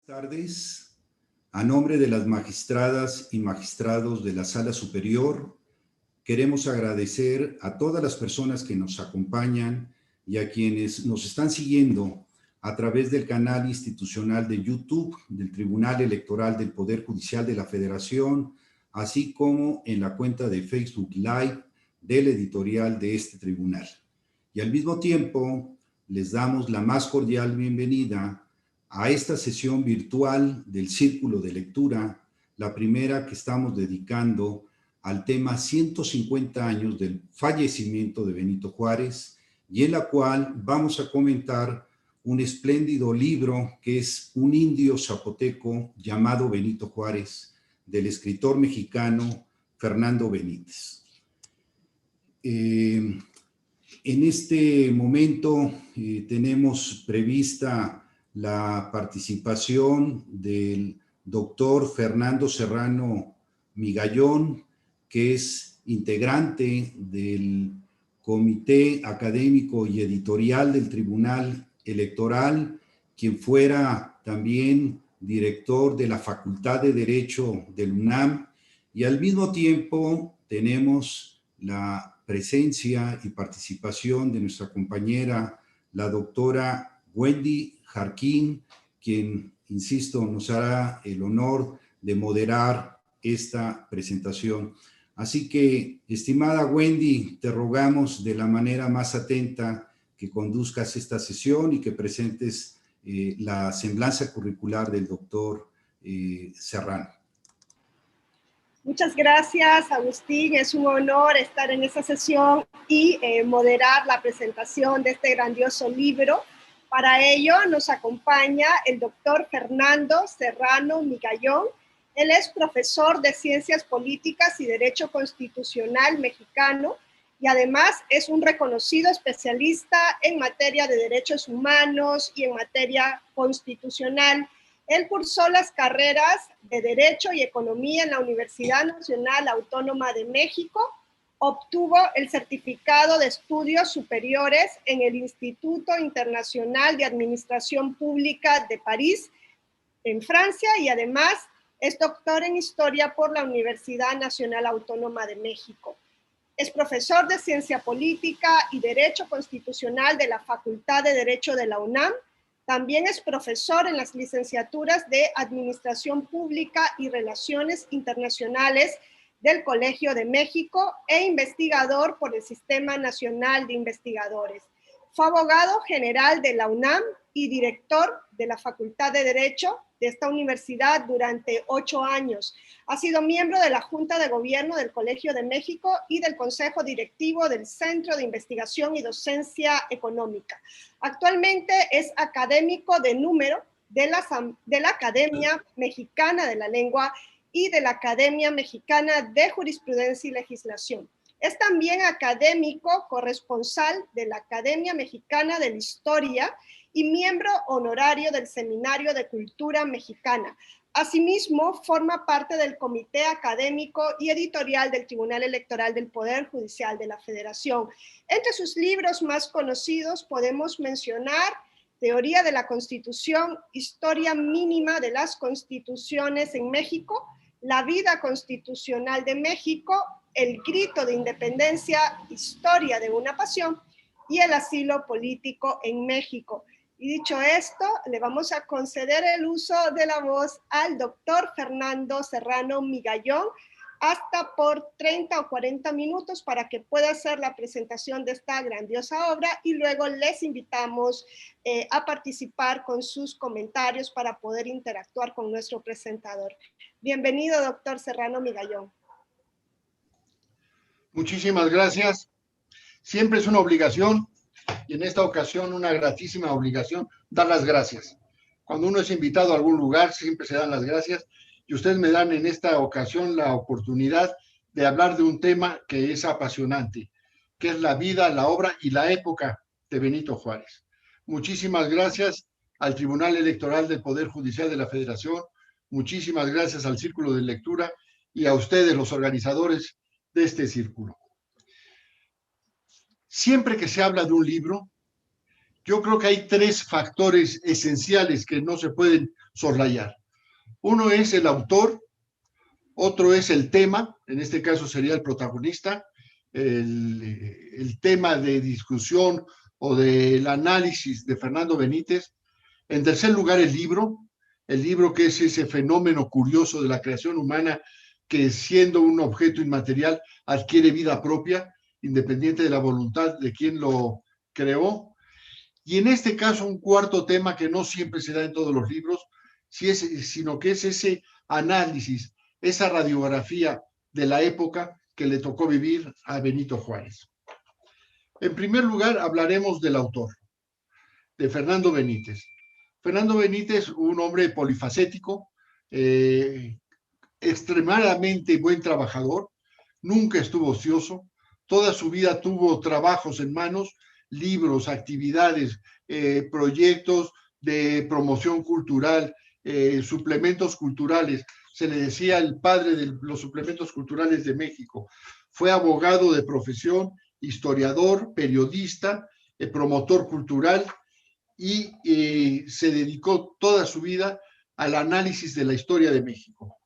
Buenas tardes. A nombre de las magistradas y magistrados de la Sala Superior, queremos agradecer a todas las personas que nos acompañan y a quienes nos están siguiendo a través del canal institucional de YouTube del Tribunal Electoral del Poder Judicial de la Federación, así como en la cuenta de Facebook Live del editorial de este tribunal. Y al mismo tiempo, les damos la más cordial bienvenida a esta sesión virtual del Círculo de Lectura, la primera que estamos dedicando al tema 150 años del fallecimiento de Benito Juárez, y en la cual vamos a comentar un espléndido libro que es Un indio zapoteco llamado Benito Juárez, del escritor mexicano Fernando Benítez. En este momento tenemos prevista la participación del doctor Fernando Serrano Migallón, que es integrante del Comité Académico y Editorial del Tribunal Electoral, quien fuera también director de la Facultad de Derecho del UNAM, y al mismo tiempo tenemos la presencia y participación de nuestra compañera, la doctora Wendy Jarquín, quien, insisto, nos hará el honor de moderar esta presentación. Así que, estimada Wendy, te rogamos de la manera más atenta que conduzcas esta sesión y que presentes la semblanza curricular del doctor Serrano. Muchas gracias, Agustín. Es un honor estar en esta sesión y moderar la presentación de este grandioso libro. Para ello nos acompaña el doctor Fernando Serrano Migallón. Él es profesor de Ciencias Políticas y Derecho Constitucional mexicano y además es un reconocido especialista en materia de derechos humanos y en materia constitucional. Él cursó las carreras de Derecho y Economía en la Universidad Nacional Autónoma de México, obtuvo el certificado de estudios superiores en el Instituto Internacional de Administración Pública de París, en Francia, y además es doctor en Historia por la Universidad Nacional Autónoma de México. Es profesor de Ciencia Política y Derecho Constitucional de la Facultad de Derecho de la UNAM. También es profesor en las licenciaturas de Administración Pública y Relaciones Internacionales del Colegio de México e investigador por el Sistema Nacional de Investigadores. Fue abogado general de la UNAM y director de la Facultad de Derecho de esta universidad durante 8 años. Ha sido miembro de la Junta de Gobierno del Colegio de México y del Consejo Directivo del Centro de Investigación y Docencia Económica. Actualmente es académico de número de la Academia Mexicana de la Lengua y de la Academia Mexicana de Jurisprudencia y Legislación. Es también académico corresponsal de la Academia Mexicana de la Historia y miembro honorario del Seminario de Cultura Mexicana. Asimismo, forma parte del Comité Académico y Editorial del Tribunal Electoral del Poder Judicial de la Federación. Entre sus libros más conocidos podemos mencionar Teoría de la Constitución, Historia Mínima de las Constituciones en México, La Vida Constitucional de México, El Grito de Independencia, Historia de una Pasión y El Asilo Político en México. Y dicho esto, le vamos a conceder el uso de la voz al doctor Fernando Serrano Migallón hasta por 30 o 40 minutos para que pueda hacer la presentación de esta grandiosa obra y luego les invitamos a participar con sus comentarios para poder interactuar con nuestro presentador. Bienvenido, doctor Serrano Migallón. Muchísimas gracias. Siempre es una obligación, y en esta ocasión una gratísima obligación, dar las gracias. Cuando uno es invitado a algún lugar, siempre se dan las gracias, y ustedes me dan en esta ocasión la oportunidad de hablar de un tema que es apasionante, que es la vida, la obra y la época de Benito Juárez. Muchísimas gracias al Tribunal Electoral del Poder Judicial de la Federación, muchísimas gracias al Círculo de Lectura y a ustedes, los organizadores de este círculo. Siempre que se habla de un libro, Yo creo que hay tres factores esenciales que no se pueden soslayar. Uno es el autor, otro es el tema, en este caso sería el protagonista, el tema de discusión o del análisis de Fernando Benítez. En tercer lugar, el libro que es ese fenómeno curioso de la creación humana que siendo un objeto inmaterial adquiere vida propia, independiente de la voluntad de quien lo creó. Y en este caso, un cuarto tema que no siempre se da en todos los libros, sino que es ese análisis, esa radiografía de la época que le tocó vivir a Benito Juárez. En primer lugar, hablaremos del autor, de Fernando Benítez. Fernando Benítez, un hombre polifacético, extremadamente buen trabajador, nunca estuvo ocioso, toda su vida tuvo trabajos en manos, libros, actividades, proyectos de promoción cultural, suplementos culturales. Se le decía el padre de los suplementos culturales de México. Fue abogado de profesión, historiador, periodista, promotor cultural y se dedicó toda su vida al análisis de la historia de México.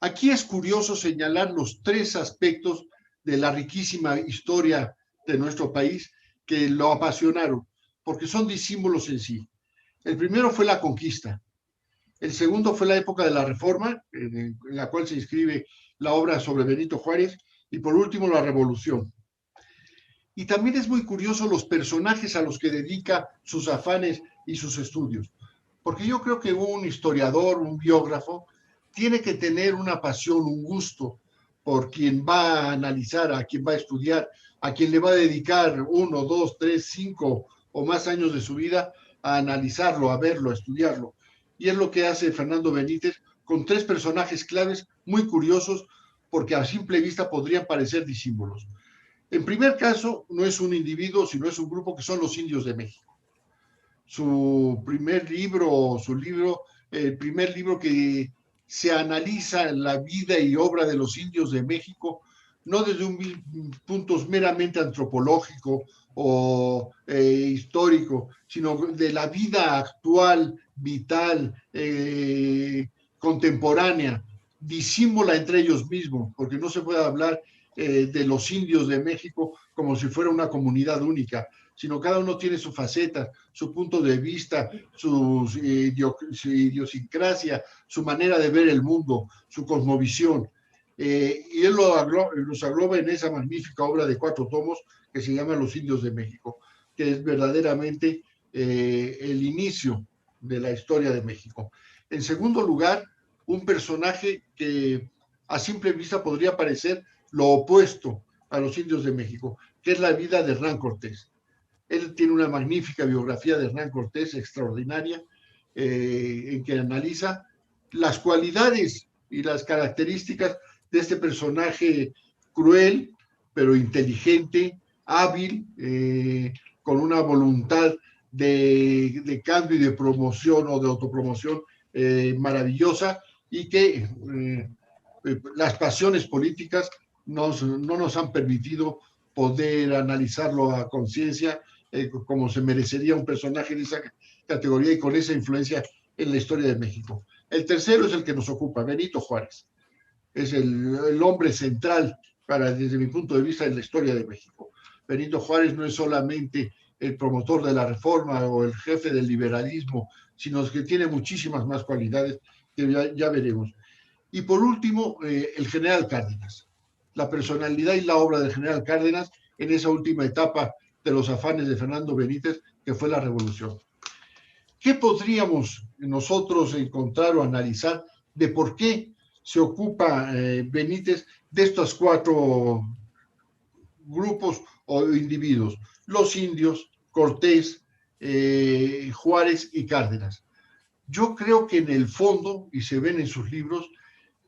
Aquí es curioso señalar los tres aspectos de la riquísima historia de nuestro país que lo apasionaron, porque son disímbolos en sí. El primero fue la conquista. El segundo fue la época de la Reforma, en la cual se inscribe la obra sobre Benito Juárez, y por último la Revolución. Y también es muy curioso los personajes a los que dedica sus afanes y sus estudios, porque yo creo que un historiador, un biógrafo, tiene que tener una pasión, un gusto por quien va a analizar, a quien va a estudiar, a quien le va a dedicar 1, 2, 3, 5 o más años de su vida a analizarlo, a verlo, a estudiarlo. Y es lo que hace Fernando Benítez con tres personajes claves muy curiosos porque a simple vista podrían parecer disímbolos. En primer caso, no es un individuo, sino es un grupo que son los indios de México. Su primer libro, el primer libro que se analiza la vida y obra de los indios de México, no desde un punto meramente antropológico o histórico, sino de la vida actual, vital, contemporánea, disímbola entre ellos mismos, porque no se puede hablar de los indios de México como si fuera una comunidad única, sino cada uno tiene su faceta, su punto de vista, su idiosincrasia, su manera de ver el mundo, su cosmovisión. Y él los agloba en esa magnífica obra de 4 tomos que se llama Los Indios de México, que es verdaderamente el inicio de la historia de México. En segundo lugar, un personaje que a simple vista podría parecer lo opuesto a los indios de México, que es la vida de Hernán Cortés. Él tiene una magnífica biografía de Hernán Cortés, extraordinaria, en que analiza las cualidades y las características de este personaje cruel, pero inteligente, hábil, con una voluntad de cambio y de promoción o de autopromoción maravillosa, y que las pasiones políticas no nos han permitido poder analizarlo a conciencia como se merecería un personaje de esa categoría y con esa influencia en la historia de México. El tercero es el que nos ocupa, Benito Juárez. Es el hombre central desde mi punto de vista en la historia de México. Benito Juárez no es solamente el promotor de la reforma o el jefe del liberalismo, sino que tiene muchísimas más cualidades que ya veremos. Y por último, el general Cárdenas. La personalidad y la obra del general Cárdenas en esa última etapa de los afanes de Fernando Benítez, que fue la Revolución. ¿Qué podríamos nosotros encontrar o analizar de por qué se ocupa Benítez de estos 4 grupos o individuos? Los indios, Cortés, Juárez y Cárdenas. Yo creo que en el fondo, y se ven en sus libros,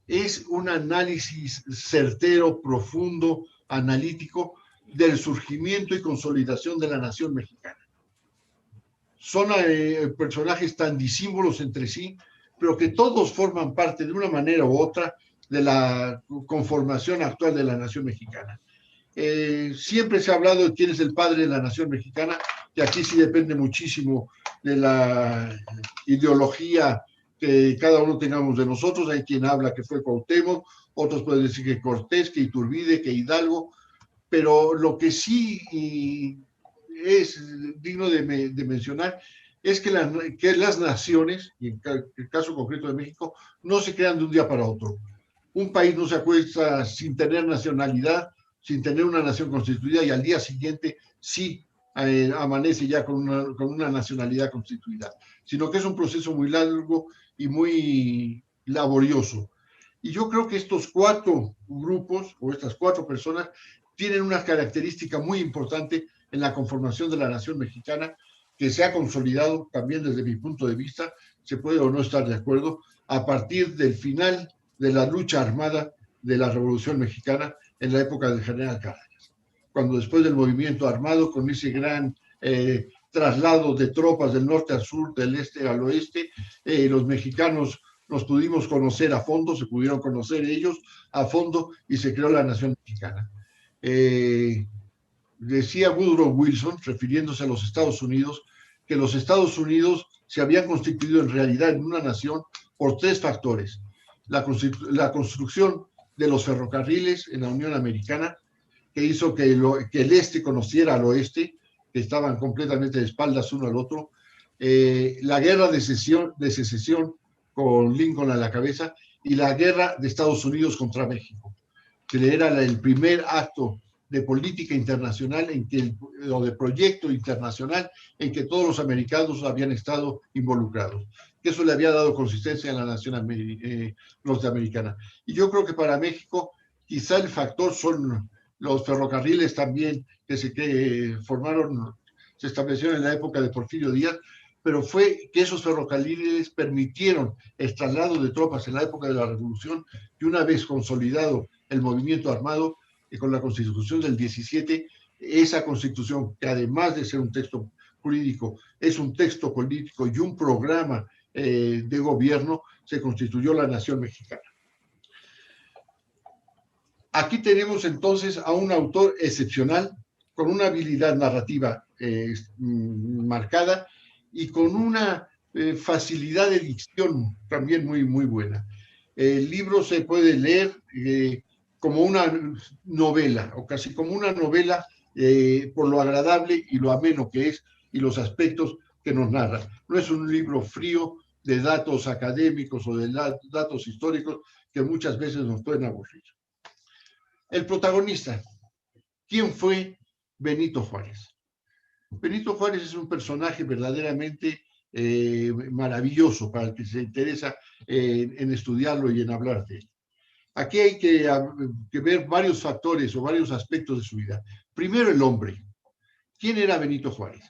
es un análisis certero, profundo, analítico del surgimiento y consolidación de la nación mexicana. Son personajes tan disímbolos entre sí, pero que todos forman parte de una manera u otra de la conformación actual de la nación mexicana. Siempre se ha hablado de quién es el padre de la nación mexicana, que aquí sí depende muchísimo de la ideología que cada uno tengamos de nosotros. Hay quien habla que fue Cuauhtémoc, otros pueden decir que Cortés, que Iturbide, que Hidalgo, pero lo que sí es digno de mencionar es que las naciones, y en el caso concreto de México, no se crean de un día para otro. Un país no se acuesta sin tener nacionalidad, sin tener una nación constituida, y al día siguiente sí amanece ya con una nacionalidad constituida, sino que es un proceso muy largo y muy laborioso. Y yo creo que estos 4 grupos o estas 4 personas tienen una característica muy importante en la conformación de la nación mexicana, que se ha consolidado también desde mi punto de vista, se puede o no estar de acuerdo, a partir del final de la lucha armada de la Revolución Mexicana en la época del general Cárdenas, cuando después del movimiento armado, con ese gran traslado de tropas del norte al sur, del este al oeste, los mexicanos nos pudimos conocer a fondo, se pudieron conocer ellos a fondo y se creó la nación mexicana. Decía Woodrow Wilson, refiriéndose a los Estados Unidos, que los Estados Unidos se habían constituido en realidad en una nación por 3 factores. La construcción de los ferrocarriles en la Unión Americana, que hizo que el este conociera al oeste, que estaban completamente de espaldas uno al otro, la guerra de secesión con Lincoln a la cabeza, y la guerra de Estados Unidos contra México, que era el primer acto de política internacional o de proyecto internacional en que todos los americanos habían estado involucrados. Que eso le había dado consistencia a la nación norteamericana. Y yo creo que para México quizá el factor son los ferrocarriles también que se establecieron en la época de Porfirio Díaz, pero fue que esos ferrocarriles permitieron el traslado de tropas en la época de la Revolución, y una vez consolidado el movimiento armado, con la Constitución del 17, esa Constitución, que además de ser un texto jurídico, es un texto político y un programa de gobierno, se constituyó la nación mexicana. Aquí tenemos entonces a un autor excepcional, con una habilidad narrativa marcada y con una facilidad de dicción también muy, muy buena. El libro se puede leer como una novela, o casi como una novela, por lo agradable y lo ameno que es y los aspectos que nos narra. No es un libro frío de datos académicos o de datos históricos que muchas veces nos pueden aburrir. El protagonista, ¿quién fue Benito Juárez? Benito Juárez es un personaje verdaderamente maravilloso para el que se interesa en estudiarlo y en hablar de él. Aquí hay que ver varios factores o varios aspectos de su vida. Primero, el hombre. ¿Quién era Benito Juárez?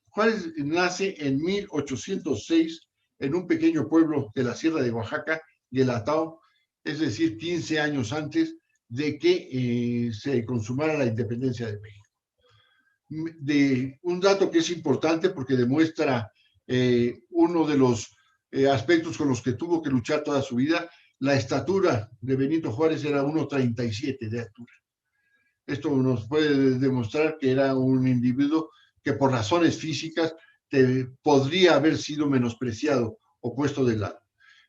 Juárez nace en 1806 en un pequeño pueblo de la Sierra de Oaxaca, Guelatao, es decir, 15 años antes de que se consumara la independencia de México. Un dato que es importante porque demuestra uno de los aspectos con los que tuvo que luchar toda su vida. La estatura de Benito Juárez era 1,37 de altura. Esto nos puede demostrar que era un individuo que por razones físicas podría haber sido menospreciado o puesto de lado.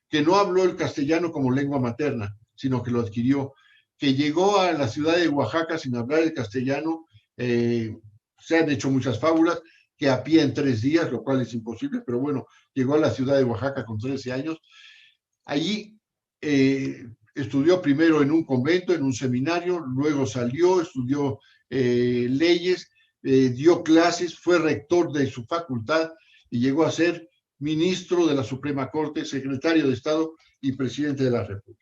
Que no habló el castellano como lengua materna, sino que lo adquirió. Que llegó a la ciudad de Oaxaca sin hablar el castellano. Se han hecho muchas fábulas, que a pie en 3 días, lo cual es imposible, pero bueno, llegó a la ciudad de Oaxaca con 13 años. Allí estudió primero en un convento, en un seminario, luego salió, estudió leyes, dio clases, fue rector de su facultad y llegó a ser ministro de la Suprema Corte, secretario de Estado y presidente de la República.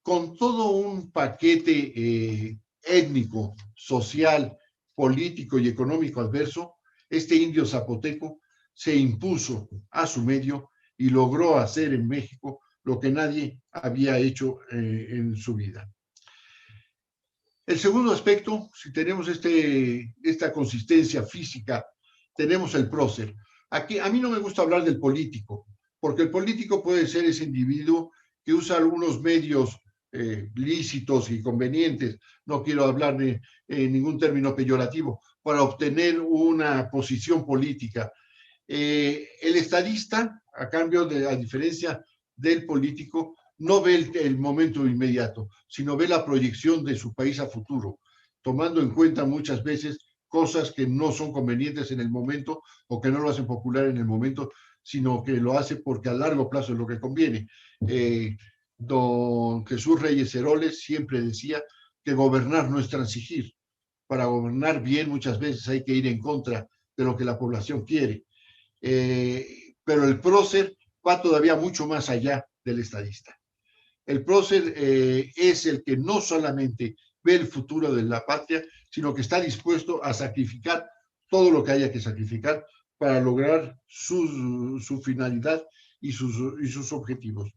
Con todo un paquete étnico, social, político y económico adverso, este indio zapoteco se impuso a su medio y logró hacer en México lo que nadie había hecho en su vida. El segundo aspecto, si tenemos esta consistencia física, tenemos el prócer. Aquí, a mí no me gusta hablar del político, porque el político puede ser ese individuo que usa algunos medios lícitos y convenientes, no quiero hablar de ningún término peyorativo, para obtener una posición política. El estadista, a diferencia del político, no ve el momento inmediato, sino ve la proyección de su país a futuro, tomando en cuenta muchas veces cosas que no son convenientes en el momento o que no lo hacen popular en el momento, sino que lo hace porque a largo plazo es lo que conviene. Don Jesús Reyes Heroles siempre decía que gobernar no es transigir. Para gobernar bien muchas veces hay que ir en contra de lo que la población quiere. Pero el prócer va todavía mucho más allá del estadista. El prócer es el que no solamente ve el futuro de la patria, sino que está dispuesto a sacrificar todo lo que haya que sacrificar para lograr su finalidad y sus objetivos.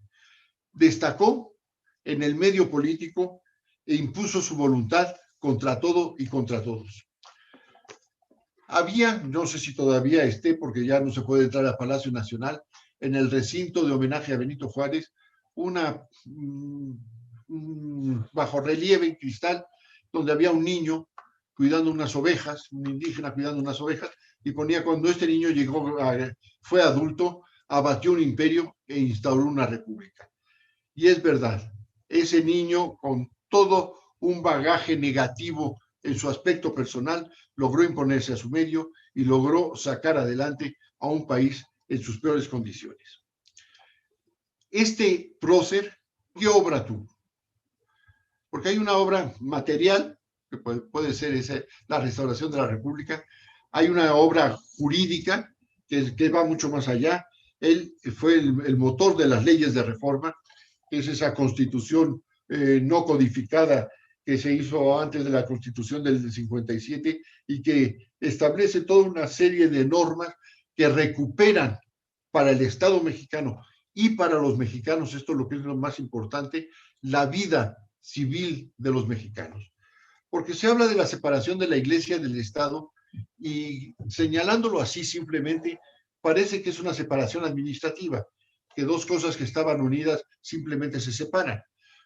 Destacó en el medio político e impuso su voluntad contra todo y contra todos. Había, no sé si todavía esté, porque ya no se puede entrar al Palacio Nacional, en el recinto de homenaje a Benito Juárez, un bajorrelieve en cristal, donde había un niño cuidando unas ovejas, un indígena cuidando unas ovejas, y ponía: cuando este niño fue adulto, abatió un imperio e instauró una república. Y es verdad, ese niño, con todo un bagaje negativo en su aspecto personal, logró imponerse a su medio y logró sacar adelante a un país en sus peores condiciones. Este prócer, ¿qué obra tuvo? Porque hay una obra material, que puede ser la restauración de la República, hay una obra jurídica que va mucho más allá. Él fue el motor de las leyes de reforma, que es esa constitución no codificada que se hizo antes de la Constitución del 57 y que establece toda una serie de normas que recuperan para el Estado mexicano y para los mexicanos, esto es lo que es lo más importante, la vida civil de los mexicanos. Porque se habla de la separación de la Iglesia del Estado y señalándolo así simplemente parece que es una separación administrativa, que dos cosas que estaban unidas simplemente se separan.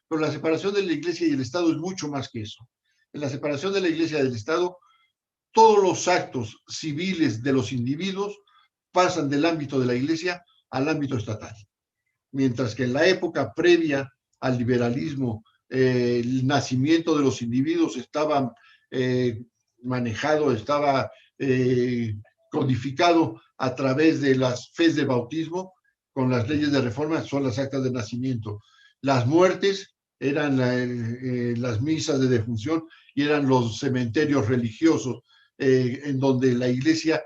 Pero la separación de la Iglesia y el Estado es mucho más que eso. En la separación de la Iglesia y del Estado, todos los actos civiles de los individuos pasan del ámbito de la Iglesia al ámbito estatal. Mientras que en la época previa al liberalismo, el nacimiento de los individuos estaba manejado, estaba codificado a través de las fes de bautismo. Con las leyes de reforma son las actas de nacimiento. Las muertes eran las misas de defunción y eran los cementerios religiosos, en donde la Iglesia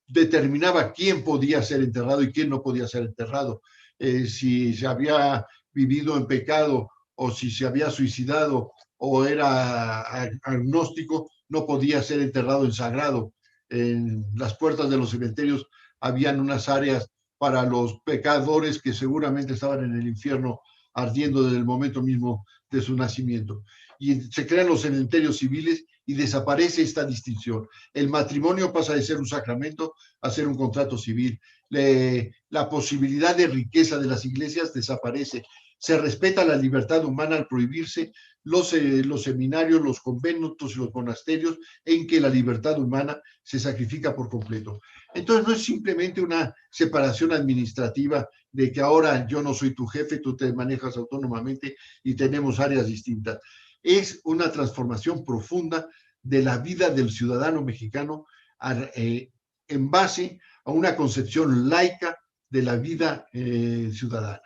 determinaba quién podía ser enterrado y quién no podía ser enterrado. Si se había vivido en pecado o si se había suicidado o era agnóstico, no podía ser enterrado en sagrado. En las puertas de los cementerios habían unas áreas para los pecadores que seguramente estaban en el infierno ardiendo desde el momento mismo de su nacimiento. Y se crean los cementerios civiles y desaparece esta distinción. El matrimonio pasa de ser un sacramento a ser un contrato civil. La posibilidad de riqueza de las iglesias desaparece. Se respeta la libertad humana al prohibirse los seminarios, los conventos y los monasterios en que la libertad humana se sacrifica por completo. Entonces no es simplemente una separación administrativa de que ahora yo no soy tu jefe, tú te manejas autónomamente y tenemos áreas distintas. Es una transformación profunda de la vida del ciudadano mexicano en base a una concepción laica de la vida ciudadana.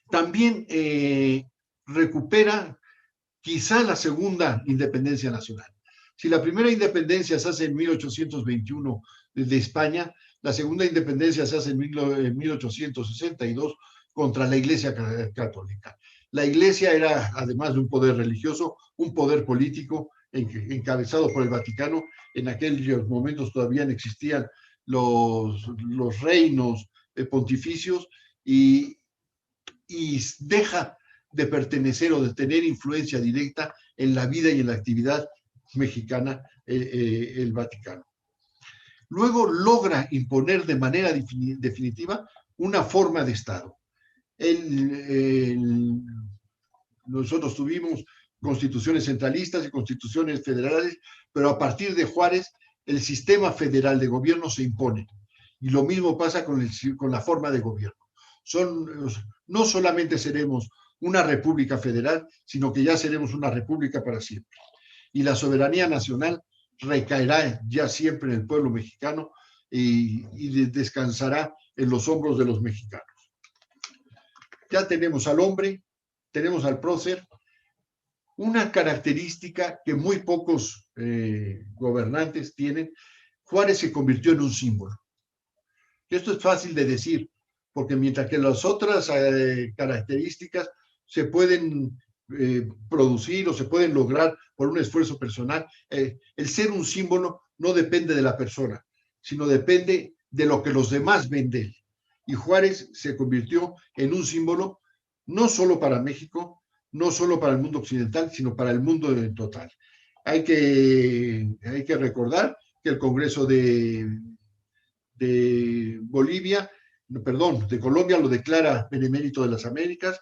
También recupera quizá la segunda independencia nacional. Si la primera independencia se hace en 1821 de España, la segunda independencia se hace en 1862 contra la Iglesia Católica. La Iglesia era, además de un poder religioso, un poder político encabezado por el Vaticano. En aquellos momentos todavía no existían los reinos pontificios y deja de pertenecer o de tener influencia directa en la vida y en la actividad mexicana el Vaticano. Luego logra imponer de manera definitiva una forma de Estado. nosotros tuvimos constituciones centralistas y constituciones federales, pero a partir de Juárez el sistema federal de gobierno se impone. Y lo mismo pasa con la forma de gobierno. No solamente seremos una república federal, sino que ya seremos una república para siempre. Y la soberanía nacional recaerá ya siempre en el pueblo mexicano y descansará en los hombros de los mexicanos. Ya tenemos al hombre, tenemos al prócer, una característica que muy pocos gobernantes tienen. Juárez se convirtió en un símbolo. Esto es fácil de decir, porque mientras que las otras características se pueden producir o se pueden lograr por un esfuerzo personal, el ser un símbolo no depende de la persona, sino depende de lo que los demás ven de él. Y Juárez se convirtió en un símbolo no solo para México, no solo para el mundo occidental, sino para el mundo en total. Hay que recordar que el Congreso de Colombia lo declara benemérito de las Américas,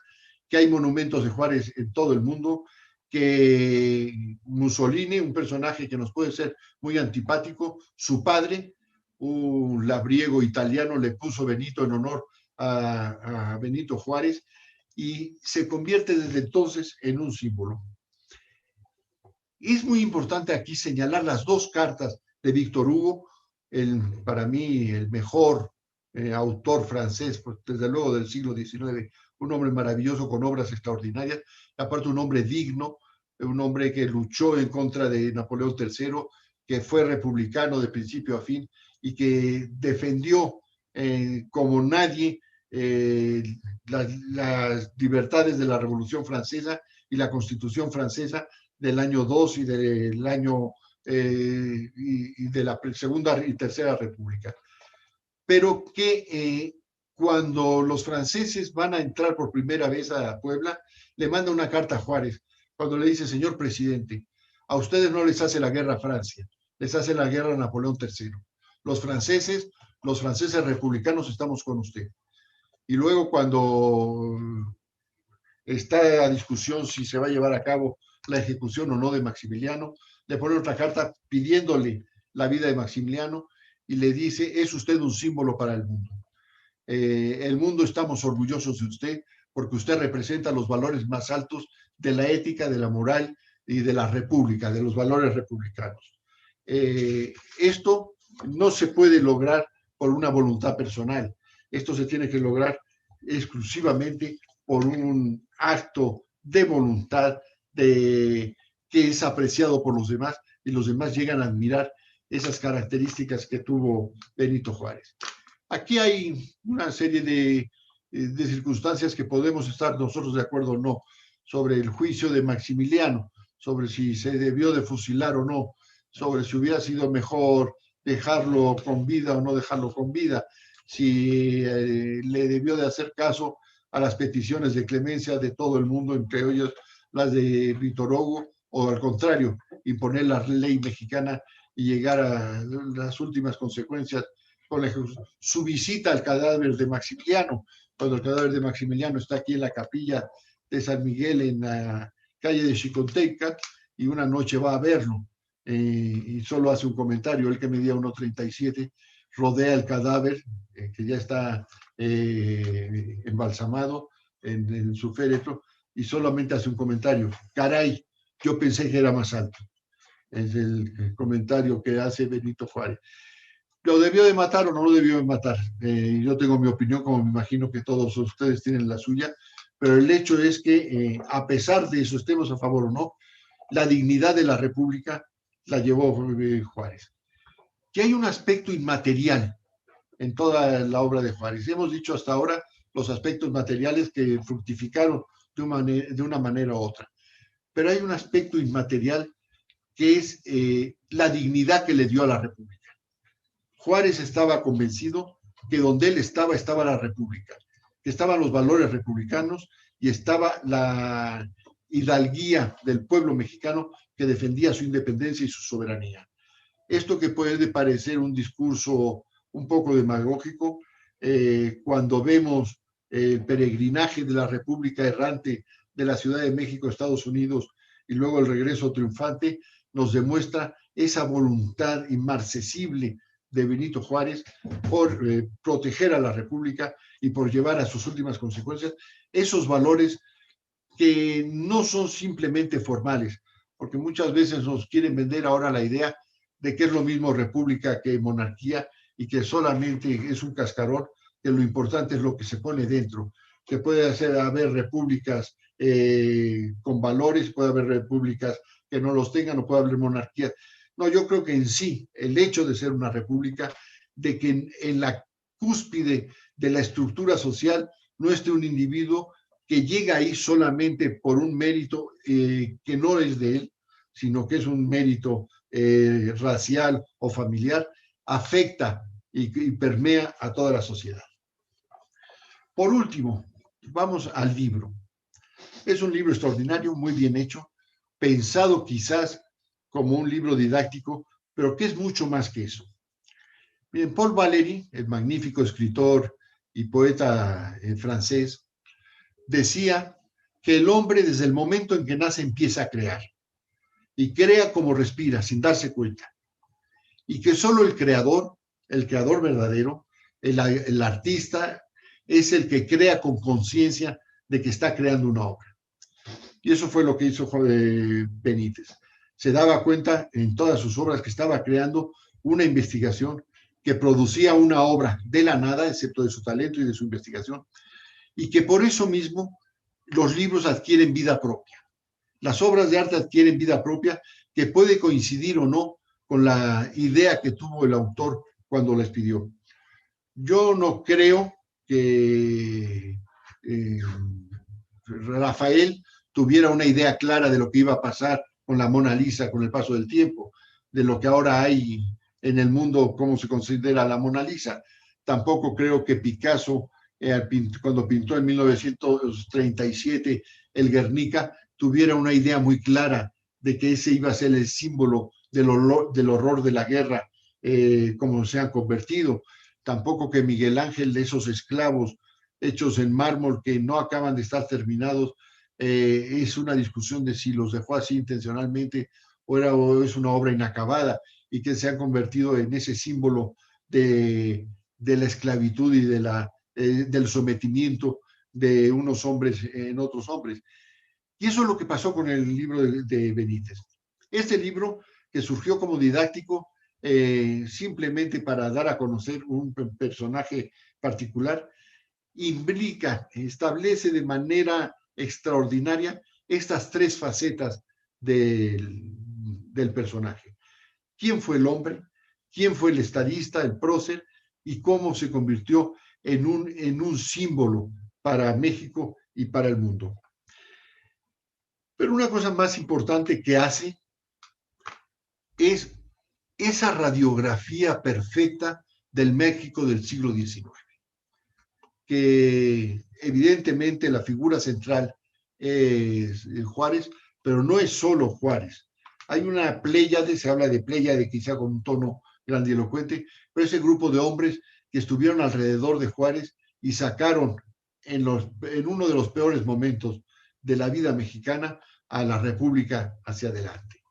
que hay monumentos de Juárez en todo el mundo, que Mussolini, un personaje que nos puede ser muy antipático, su padre, un labriego italiano, le puso Benito en honor a Benito Juárez, y se convierte desde entonces en un símbolo. Es muy importante aquí señalar las dos cartas de Víctor Hugo, para mí el mejor autor francés, pues, desde luego del siglo XIX, un hombre maravilloso con obras extraordinarias, aparte un hombre digno, un hombre que luchó en contra de Napoleón III, que fue republicano de principio a fin y que defendió como nadie las libertades de la Revolución Francesa y la Constitución Francesa del año 2 y del año y de la Segunda y Tercera República. Pero que cuando los franceses van a entrar por primera vez a Puebla, le manda una carta a Juárez, cuando le dice: señor presidente, a ustedes no les hace la guerra a Francia, les hace la guerra a Napoleón III. Los franceses republicanos estamos con usted. Y luego, cuando está a discusión si se va a llevar a cabo la ejecución o no de Maximiliano, le pone otra carta pidiéndole la vida de Maximiliano y le dice: es usted un símbolo para el mundo. El mundo estamos orgullosos de usted porque usted representa los valores más altos de la ética, de la moral y de la república, de los valores republicanos. Esto no se puede lograr por una voluntad personal. Esto se tiene que lograr exclusivamente por un acto de voluntad que es apreciado por los demás y los demás llegan a admirar esas características que tuvo Benito Juárez. Aquí hay una serie de circunstancias que podemos estar nosotros de acuerdo o no sobre el juicio de Maximiliano, sobre si se debió de fusilar o no, sobre si hubiera sido mejor dejarlo con vida o no dejarlo con vida, si le debió de hacer caso a las peticiones de clemencia de todo el mundo, entre ellos las de Víctor Hugo, o al contrario, imponer la ley mexicana y llegar a las últimas consecuencias con su visita al cadáver de Maximiliano, cuando el cadáver de Maximiliano está aquí en la capilla de San Miguel, en la calle de Xicotencatl, y una noche va a verlo, y solo hace un comentario. Él, que medía 1,37, rodea el cadáver, que ya está embalsamado en su féretro, y solamente hace un comentario: caray, yo pensé que era más alto. Es el comentario que hace Benito Juárez. ¿Lo debió de matar o no lo debió de matar? Yo tengo mi opinión, como me imagino que todos ustedes tienen la suya, pero el hecho es que, a pesar de eso, estemos a favor o no, la dignidad de la República la llevó Juárez. Que hay un aspecto inmaterial en toda la obra de Juárez. Hemos dicho hasta ahora los aspectos materiales que fructificaron de una manera u otra, pero hay un aspecto inmaterial que es la dignidad que le dio a la República. Juárez estaba convencido que donde él estaba la República, que estaban los valores republicanos y estaba la hidalguía del pueblo mexicano que defendía su independencia y su soberanía. Esto, que puede parecer un discurso un poco demagógico, cuando vemos el peregrinaje de la República errante de la Ciudad de México a Estados Unidos y luego el regreso triunfante, nos demuestra esa voluntad inmarcesible de Benito Juárez por proteger a la República y por llevar a sus últimas consecuencias esos valores que no son simplemente formales, porque muchas veces nos quieren vender ahora la idea de que es lo mismo república que monarquía y que solamente es un cascarón, que lo importante es lo que se pone dentro, que puede haber repúblicas con valores, puede haber repúblicas que no los tengan, o puede haber monarquías. No, yo creo que en sí, el hecho de ser una república, de que en la cúspide de la estructura social no esté un individuo que llega ahí solamente por un mérito que no es de él, sino que es un mérito racial o familiar, afecta y permea a toda la sociedad. Por último, vamos al libro. Es un libro extraordinario, muy bien hecho, pensado quizás como un libro didáctico, pero que es mucho más que eso. Miren, Paul Valéry, el magnífico escritor y poeta francés, decía que el hombre desde el momento en que nace empieza a crear, y crea como respira, sin darse cuenta, y que solo el creador verdadero, el artista, es el que crea con conciencia de que está creando una obra. Y eso fue lo que hizo Benítez. Se daba cuenta en todas sus obras que estaba creando una investigación que producía una obra de la nada, excepto de su talento y de su investigación, y que por eso mismo los libros adquieren vida propia. Las obras de arte adquieren vida propia, que puede coincidir o no con la idea que tuvo el autor cuando la expidió. Yo no creo que Rafael tuviera una idea clara de lo que iba a pasar con la Mona Lisa con el paso del tiempo, de lo que ahora hay en el mundo, cómo se considera la Mona Lisa. Tampoco creo que Picasso, cuando pintó en 1937 el Guernica, tuviera una idea muy clara de que ese iba a ser el símbolo del horror de la guerra, como se han convertido. Tampoco que Miguel Ángel, de esos esclavos hechos en mármol que no acaban de estar terminados, es una discusión de si los dejó así intencionalmente o es una obra inacabada, y que se han convertido en ese símbolo de la esclavitud y del sometimiento de unos hombres en otros hombres. Y eso es lo que pasó con el libro de Benítez. Este libro, que surgió como didáctico, simplemente para dar a conocer un personaje particular, establece de manera extraordinaria estas tres facetas del personaje. ¿Quién fue el hombre? ¿Quién fue el estadista, el prócer? ¿Y cómo se convirtió en un símbolo para México y para el mundo? Pero una cosa más importante que hace es esa radiografía perfecta del México del siglo XIX, que evidentemente la figura central es Juárez, pero no es solo Juárez. Hay una pléyade, se habla de pléyade quizá con un tono grandilocuente, pero ese grupo de hombres que estuvieron alrededor de Juárez y sacaron en uno de los peores momentos de la vida mexicana a la República hacia adelante.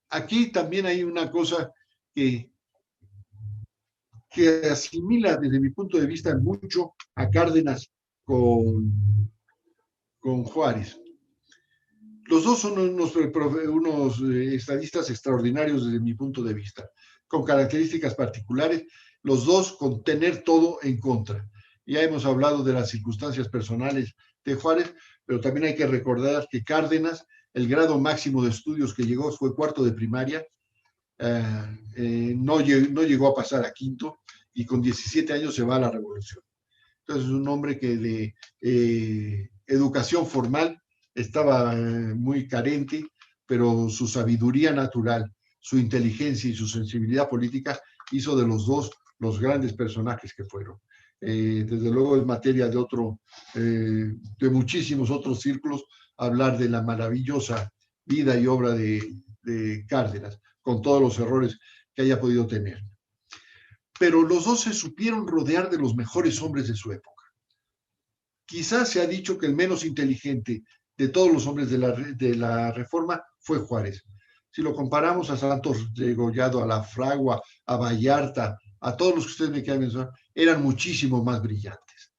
Aquí también hay una cosa que asimila desde mi punto de vista mucho a Cárdenas con Juárez. Los dos son unos estadistas extraordinarios desde mi punto de vista, con características particulares, los dos con tener todo en contra. Ya hemos hablado de las circunstancias personales de Juárez, pero también hay que recordar que Cárdenas, el grado máximo de estudios que llegó fue cuarto de primaria, no llegó a pasar a quinto, y con 17 años se va a la revolución. Entonces es un hombre que de educación formal estaba muy carente, pero su sabiduría natural, su inteligencia y su sensibilidad política hizo de los dos los grandes personajes que fueron. Desde luego es materia de muchísimos otros círculos hablar de la maravillosa vida y obra de Cárdenas, con todos los errores que haya podido tener. Pero los dos se supieron rodear de los mejores hombres de su época. Quizás se ha dicho que el menos inteligente de todos los hombres de la Reforma fue Juárez. Si lo comparamos a Santos Degollado, a La Fragua, a Vallarta, a todos los que ustedes me quieran mencionar, eran muchísimo más brillantes.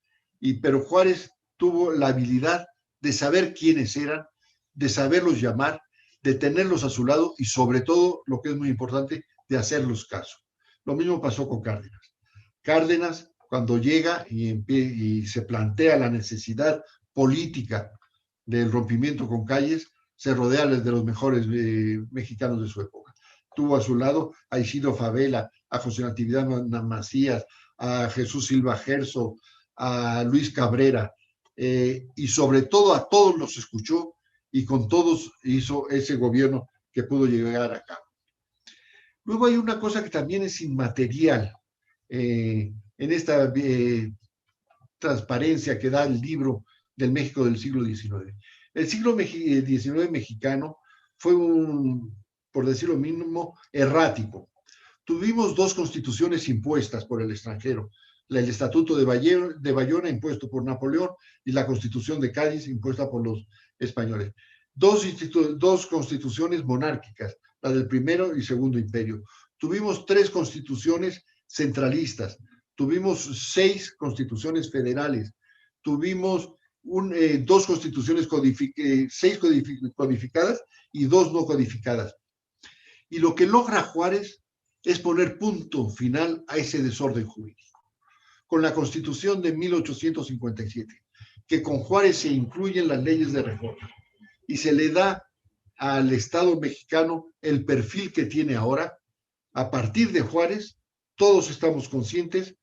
Pero Juárez tuvo la habilidad de saber quiénes eran, de saberlos llamar, de tenerlos a su lado y sobre todo, lo que es muy importante, de hacerlos caso. Lo mismo pasó con Cárdenas. Cárdenas, cuando llega y se plantea la necesidad política del rompimiento con Calles, se rodea de los mejores mexicanos de su época. Tuvo a su lado a Isidro Favela, a José Natividad Macías, a Jesús Silva Gerso, a Luis Cabrera, y sobre todo a todos los escuchó y con todos hizo ese gobierno que pudo llegar a cabo. Luego hay una cosa que también es inmaterial en esta transparencia que da el libro del México del siglo XIX. El siglo XIX mexicano fue por decirlo mínimo, errático. Tuvimos dos constituciones impuestas por el extranjero, el Estatuto de Bayona impuesto por Napoleón y la Constitución de Cádiz impuesta por los españoles. Dos constituciones monárquicas, la del Primero y Segundo Imperio. Tuvimos tres constituciones centralistas, tuvimos 6 constituciones federales, tuvimos dos constituciones 6 codificadas y 2 no codificadas. Y lo que logra Juárez es poner punto final a ese desorden jurídico. Con la Constitución de 1857, que con Juárez se incluyen las leyes de reforma y se le da al Estado mexicano el perfil que tiene ahora, a partir de Juárez, todos estamos conscientes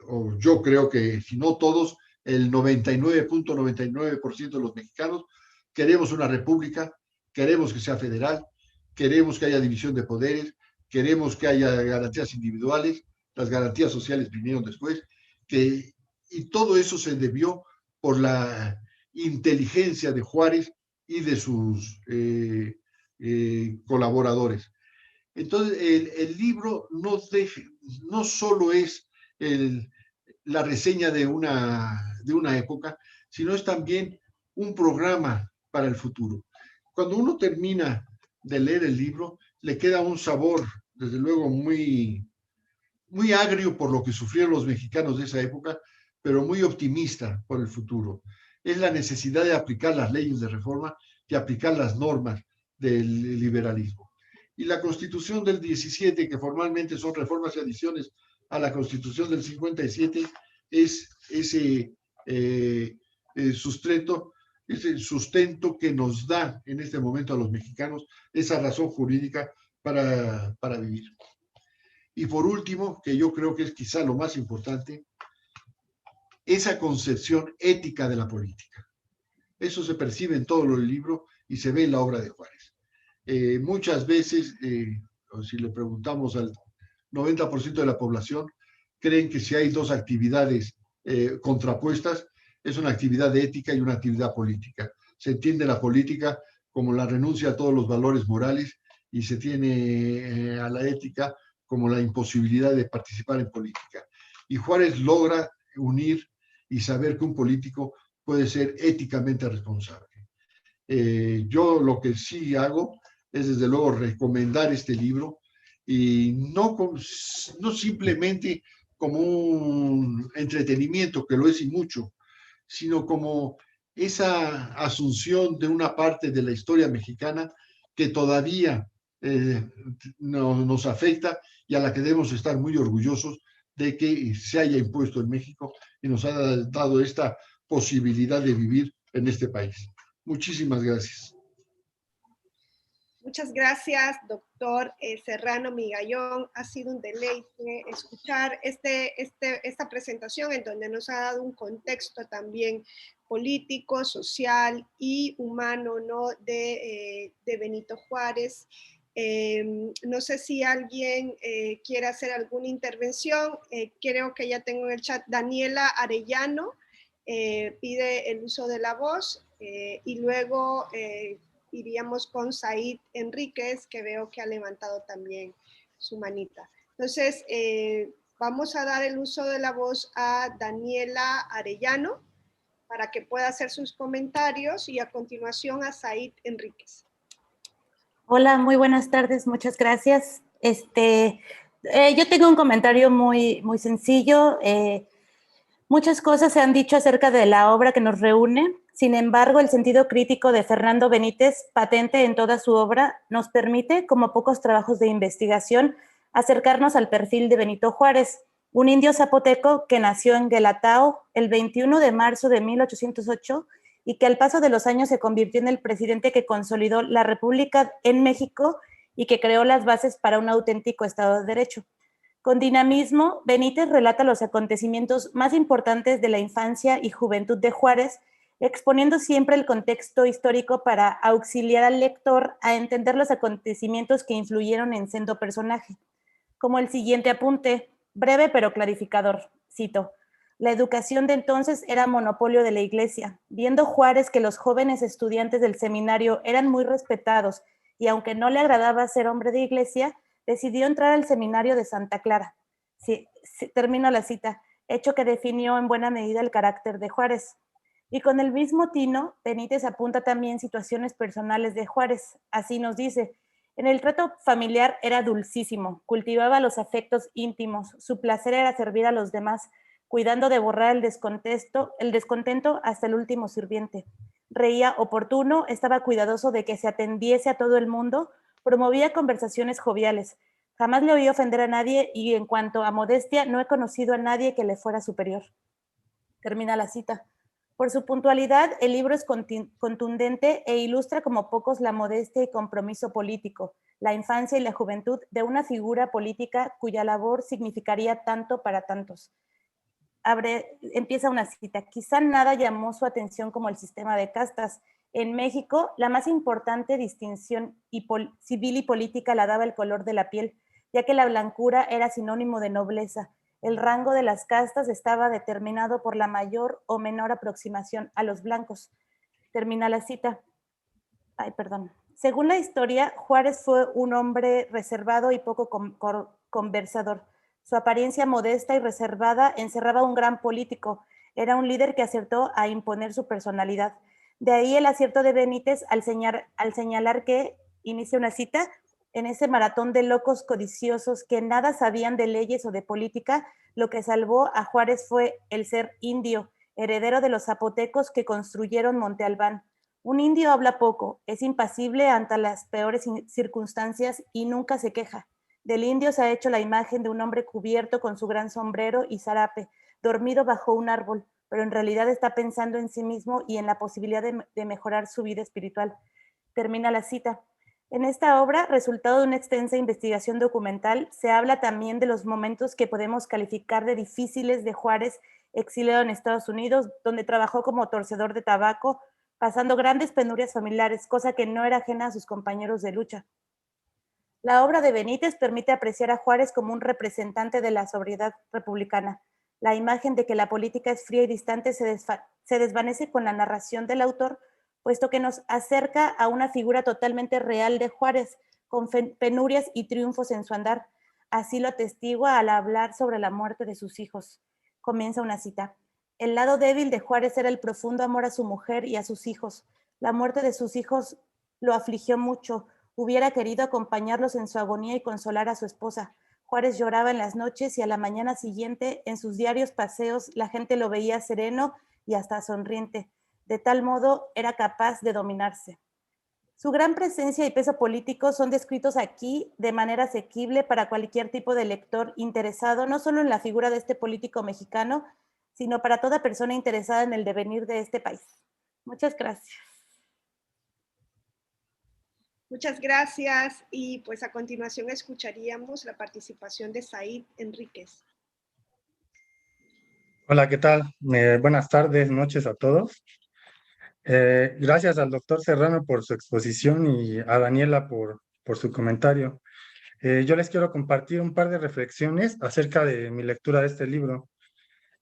o yo creo que si no todos, el 99.99% de los mexicanos queremos una república, queremos que sea federal, queremos que haya división de poderes, queremos que haya garantías individuales, las garantías sociales vinieron después, y todo eso se debió por la inteligencia de Juárez y de sus colaboradores. Entonces, el libro no solo es la reseña de una época, sino es también un programa para el futuro. Cuando uno termina de leer el libro, le queda un sabor, desde luego, muy, muy agrio por lo que sufrieron los mexicanos de esa época, pero muy optimista por el futuro. Es la necesidad de aplicar las leyes de reforma y aplicar las normas del liberalismo. Y la Constitución del 17, que formalmente son reformas y adiciones a la Constitución del 57, es ese sustento que nos da en este momento a los mexicanos esa razón jurídica para vivir. Y por último, que yo creo que es quizá lo más importante, esa concepción ética de la política. Eso se percibe en todo el libro y se ve en la obra de Juárez. Muchas veces, si le preguntamos al 90% de la población, creen que si hay dos actividades contrapuestas, es una actividad ética y una actividad política. Se entiende la política como la renuncia a todos los valores morales y se tiene a la ética como la imposibilidad de participar en política. Y Juárez logra unir y saber que un político puede ser éticamente responsable. Yo lo que sí hago es desde luego recomendar este libro y no simplemente como un entretenimiento, que lo es y mucho, sino como esa asunción de una parte de la historia mexicana que todavía nos afecta y a la que debemos estar muy orgullosos de que se haya impuesto en México y nos ha dado esta posibilidad de vivir en este país. Muchísimas gracias. Muchas gracias, doctor Serrano Migallón. Ha sido un deleite escuchar esta presentación en donde nos ha dado un contexto también político, social y humano, ¿no? de Benito Juárez. No sé si alguien quiere hacer alguna intervención. Creo que ya tengo en el chat Daniela Arellano. Pide el uso de la voz y luego iríamos con Said Enríquez, que veo que ha levantado también su manita. Entonces, vamos a dar el uso de la voz a Daniela Arellano. para que pueda hacer sus comentarios y a continuación a Said Enríquez. Hola, muy buenas tardes, muchas gracias. Yo tengo un comentario muy sencillo. Muchas cosas se han dicho acerca de la obra que nos reúne. Sin embargo, el sentido crítico de Fernando Benítez, patente en toda su obra, nos permite, como pocos trabajos de investigación, acercarnos al perfil de Benito Juárez, un indio zapoteco que nació en Guelatao el 21 de marzo de 1808 y que al paso de los años se convirtió en el presidente que consolidó la República en México y que creó las bases para un auténtico Estado de Derecho. Con dinamismo, Benítez relata los acontecimientos más importantes de la infancia y juventud de Juárez, exponiendo siempre el contexto histórico para auxiliar al lector a entender los acontecimientos que influyeron en sendo personaje. Como el siguiente apunte, breve pero clarificador, cito: la educación de entonces era monopolio de la Iglesia. Viendo Juárez que los jóvenes estudiantes del seminario eran muy respetados y aunque no le agradaba ser hombre de iglesia, decidió entrar al seminario de Santa Clara. Sí, termino la cita, hecho que definió en buena medida el carácter de Juárez. Y con el mismo tino, Benítez apunta también situaciones personales de Juárez. Así nos dice: en el trato familiar era dulcísimo, cultivaba los afectos íntimos, su placer era servir a los demás, cuidando de borrar el descontento hasta el último sirviente. Reía oportuno, estaba cuidadoso de que se atendiese a todo el mundo, promovía conversaciones joviales. Jamás le oí ofender a nadie y en cuanto a modestia, no he conocido a nadie que le fuera superior. Termina la cita. Por su puntualidad, el libro es contundente e ilustra como pocos la modestia y compromiso político, la infancia y la juventud de una figura política cuya labor significaría tanto para tantos. Empieza una cita: quizá nada llamó su atención como el sistema de castas. En México, la más importante distinción civil y política la daba el color de la piel, ya que la blancura era sinónimo de nobleza. El rango de las castas estaba determinado por la mayor o menor aproximación a los blancos. Termina la cita. Según la historia, Juárez fue un hombre reservado y poco conversador. Su apariencia modesta y reservada encerraba un gran político. Era un líder que acertó a imponer su personalidad. De ahí el acierto de Benítez al señalar que, inicia una cita, en ese maratón de locos codiciosos que nada sabían de leyes o de política, lo que salvó a Juárez fue el ser indio, heredero de los zapotecos que construyeron Monte Albán. Un indio habla poco, es impasible ante las peores circunstancias y nunca se queja. Del indio se ha hecho la imagen de un hombre cubierto con su gran sombrero y zarape, dormido bajo un árbol, pero en realidad está pensando en sí mismo y en la posibilidad de mejorar su vida espiritual. Termina la cita. En esta obra, resultado de una extensa investigación documental, se habla también de los momentos que podemos calificar de difíciles de Juárez, exiliado en Estados Unidos, donde trabajó como torcedor de tabaco, pasando grandes penurias familiares, cosa que no era ajena a sus compañeros de lucha. La obra de Benítez permite apreciar a Juárez como un representante de la sobriedad republicana. La imagen de que la política es fría y distante se desvanece con la narración del autor, puesto que nos acerca a una figura totalmente real de Juárez, con penurias y triunfos en su andar. Así lo atestigua al hablar sobre la muerte de sus hijos. Comienza una cita. El lado débil de Juárez era el profundo amor a su mujer y a sus hijos. La muerte de sus hijos lo afligió mucho. Hubiera querido acompañarlos en su agonía y consolar a su esposa. Juárez lloraba en las noches y a la mañana siguiente, en sus diarios paseos, la gente lo veía sereno y hasta sonriente. De tal modo era capaz de dominarse. Su gran presencia y peso político son descritos aquí de manera asequible para cualquier tipo de lector interesado, no solo en la figura de este político mexicano, sino para toda persona interesada en el devenir de este país. Muchas gracias. Muchas gracias. Y pues a continuación escucharíamos la participación de Said Enríquez. Hola, ¿qué tal? Buenas tardes, noches a todos. Gracias al doctor Serrano por su exposición y a Daniela por su comentario. Yo les quiero compartir un par de reflexiones acerca de mi lectura de este libro.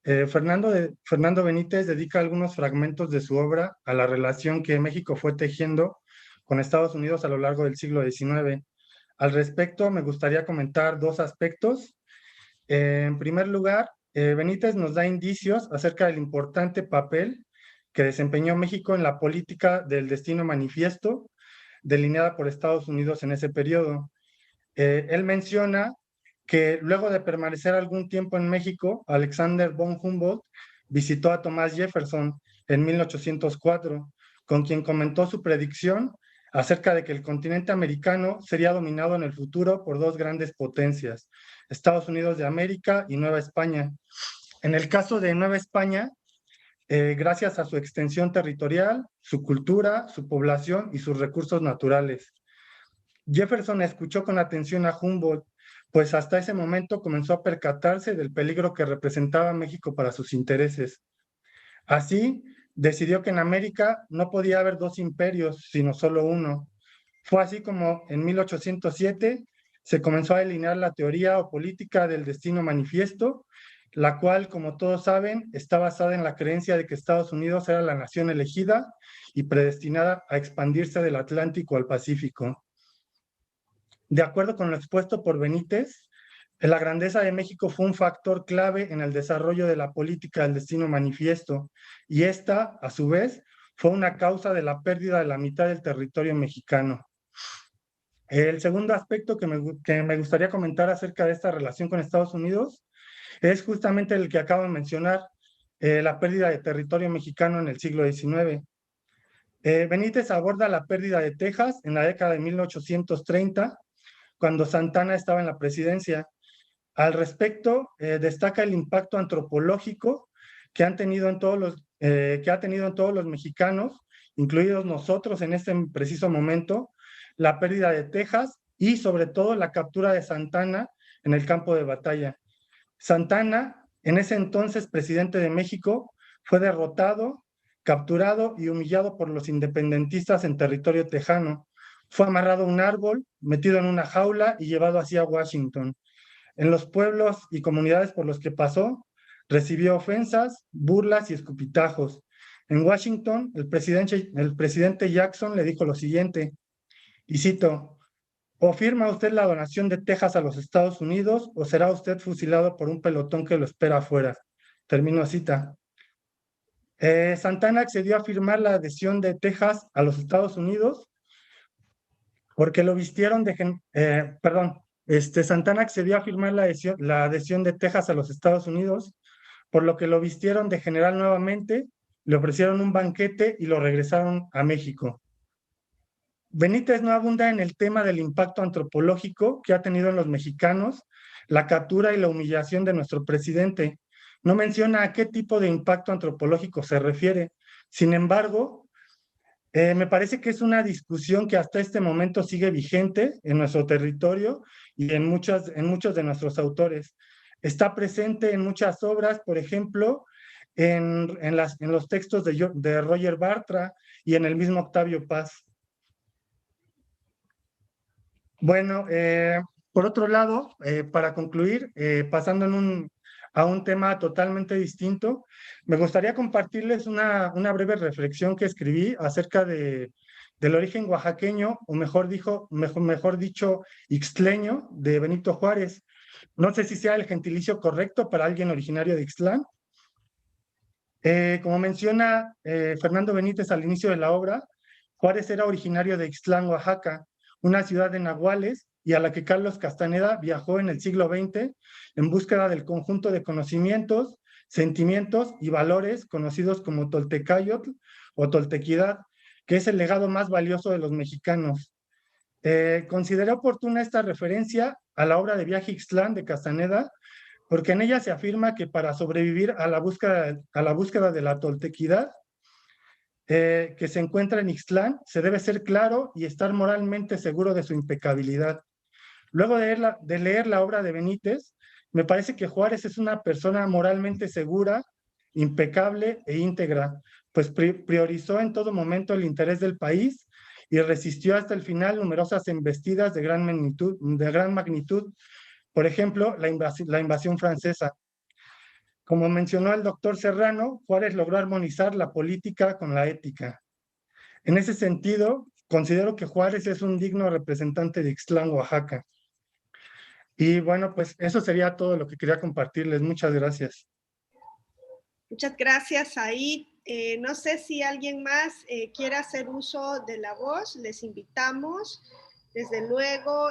Fernando Benítez dedica algunos fragmentos de su obra a la relación que México fue tejiendo con Estados Unidos a lo largo del siglo XIX. Al respecto, me gustaría comentar dos aspectos. En primer lugar, Benítez nos da indicios acerca del importante papel que desempeñó México en la política del destino manifiesto, delineada por Estados Unidos en ese periodo. Él menciona que luego de permanecer algún tiempo en México, Alexander von Humboldt visitó a Thomas Jefferson en 1804, con quien comentó su predicción acerca de que el continente americano sería dominado en el futuro por dos grandes potencias, Estados Unidos de América y Nueva España. En el caso de Nueva España, gracias a su extensión territorial, su cultura, su población y sus recursos naturales. Jefferson escuchó con atención a Humboldt, pues hasta ese momento comenzó a percatarse del peligro que representaba México para sus intereses. Así, decidió que en América no podía haber dos imperios, sino solo uno. Fue así como en 1807 se comenzó a delinear la teoría o política del destino manifiesto, la cual, como todos saben, está basada en la creencia de que Estados Unidos era la nación elegida y predestinada a expandirse del Atlántico al Pacífico. De acuerdo con lo expuesto por Benítez, la grandeza de México fue un factor clave en el desarrollo de la política del destino manifiesto, y esta, a su vez, fue una causa de la pérdida de la mitad del territorio mexicano. El segundo aspecto que me gustaría comentar acerca de esta relación con Estados Unidos es justamente el que acabo de mencionar, la pérdida de territorio mexicano en el siglo XIX. Benítez aborda la pérdida de Texas en la década de 1830, cuando Santa Anna estaba en la presidencia. Al respecto, destaca el impacto antropológico que ha tenido en todos los mexicanos, incluidos nosotros en este preciso momento, la pérdida de Texas y sobre todo la captura de Santa Anna en el campo de batalla. Santa Anna, en ese entonces presidente de México, fue derrotado, capturado y humillado por los independentistas en territorio tejano. Fue amarrado a un árbol, metido en una jaula y llevado hacia Washington. En los pueblos y comunidades por los que pasó, recibió ofensas, burlas y escupitajos. En Washington, el presidente Jackson le dijo lo siguiente, y cito, o firma usted la donación de Texas a los Estados Unidos o será usted fusilado por un pelotón que lo espera afuera. Termino cita. Santa Anna accedió a firmar la adhesión de Texas a los Estados Unidos porque lo vistieron de... Santa Anna accedió a firmar la adhesión de Texas a los Estados Unidos, por lo que lo vistieron de general nuevamente, le ofrecieron un banquete y lo regresaron a México. Benítez no abunda en el tema del impacto antropológico que ha tenido en los mexicanos la captura y la humillación de nuestro presidente. No menciona a qué tipo de impacto antropológico se refiere. Sin embargo, me parece que es una discusión que hasta este momento sigue vigente en nuestro territorio y en muchos de nuestros autores. Está presente en muchas obras, por ejemplo, en los textos de Roger Bartra y en el mismo Octavio Paz. Bueno, por otro lado, para concluir, pasando a un tema totalmente distinto, me gustaría compartirles una breve reflexión que escribí acerca del origen oaxaqueño, o mejor dicho, ixtleño, de Benito Juárez. No sé si sea el gentilicio correcto para alguien originario de Ixtlán. Como menciona Fernando Benítez al inicio de la obra, Juárez era originario de Ixtlán, Oaxaca, una ciudad de nahuales y a la que Carlos Castaneda viajó en el siglo XX en búsqueda del conjunto de conocimientos, sentimientos y valores conocidos como Toltecayotl o Toltequidad, que es el legado más valioso de los mexicanos. Consideré oportuna esta referencia a la obra de Viaje a Ixtlán de Castaneda, porque en ella se afirma que para sobrevivir a la búsqueda de la Toltequidad, que se encuentra en Ixtlán, se debe ser claro y estar moralmente seguro de su impecabilidad. Luego de leer la obra de Benítez, me parece que Juárez es una persona moralmente segura, impecable e íntegra, pues priorizó en todo momento el interés del país y resistió hasta el final numerosas embestidas de gran magnitud, por ejemplo, la invasión francesa. Como mencionó el doctor Serrano, Juárez logró armonizar la política con la ética. En ese sentido, considero que Juárez es un digno representante de Ixtlán, Oaxaca. Y bueno, pues eso sería todo lo que quería compartirles. Muchas gracias. Muchas gracias, Said. No sé si alguien más quiere hacer uso de la voz. Les invitamos, desde luego,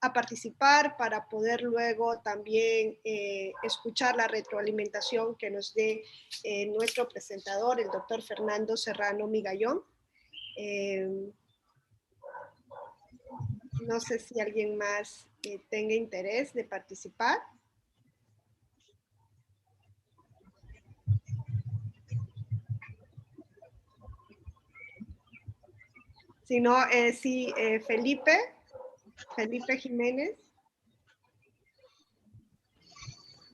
a participar para poder luego también escuchar la retroalimentación que nos dé nuestro presentador, el doctor Fernando Serrano Migallón. No sé si alguien más tenga interés de participar. Si no, sí, Felipe Jiménez.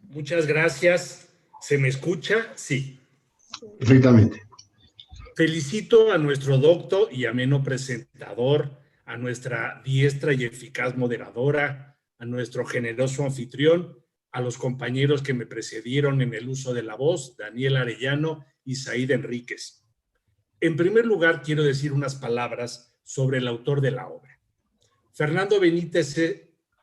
Muchas gracias. ¿Se me escucha? Sí. Perfectamente. Felicito a nuestro docto y ameno presentador, a nuestra diestra y eficaz moderadora, a nuestro generoso anfitrión, a los compañeros que me precedieron en el uso de la voz, Daniel Arellano y Said Enríquez. En primer lugar, quiero decir unas palabras sobre el autor de la obra. Fernando Benítez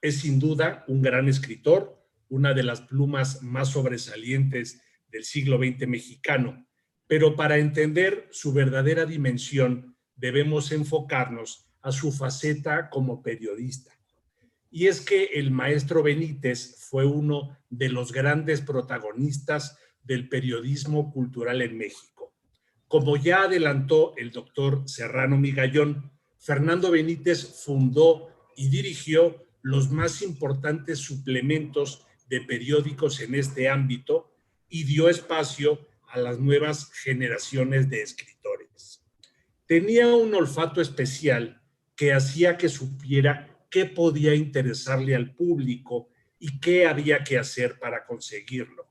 es sin duda un gran escritor, una de las plumas más sobresalientes del siglo XX mexicano, pero para entender su verdadera dimensión debemos enfocarnos a su faceta como periodista. Y es que el maestro Benítez fue uno de los grandes protagonistas del periodismo cultural en México. Como ya adelantó el doctor Serrano Migallón, Fernando Benítez fundó y dirigió los más importantes suplementos de periódicos en este ámbito y dio espacio a las nuevas generaciones de escritores. Tenía un olfato especial que hacía que supiera qué podía interesarle al público y qué había que hacer para conseguirlo.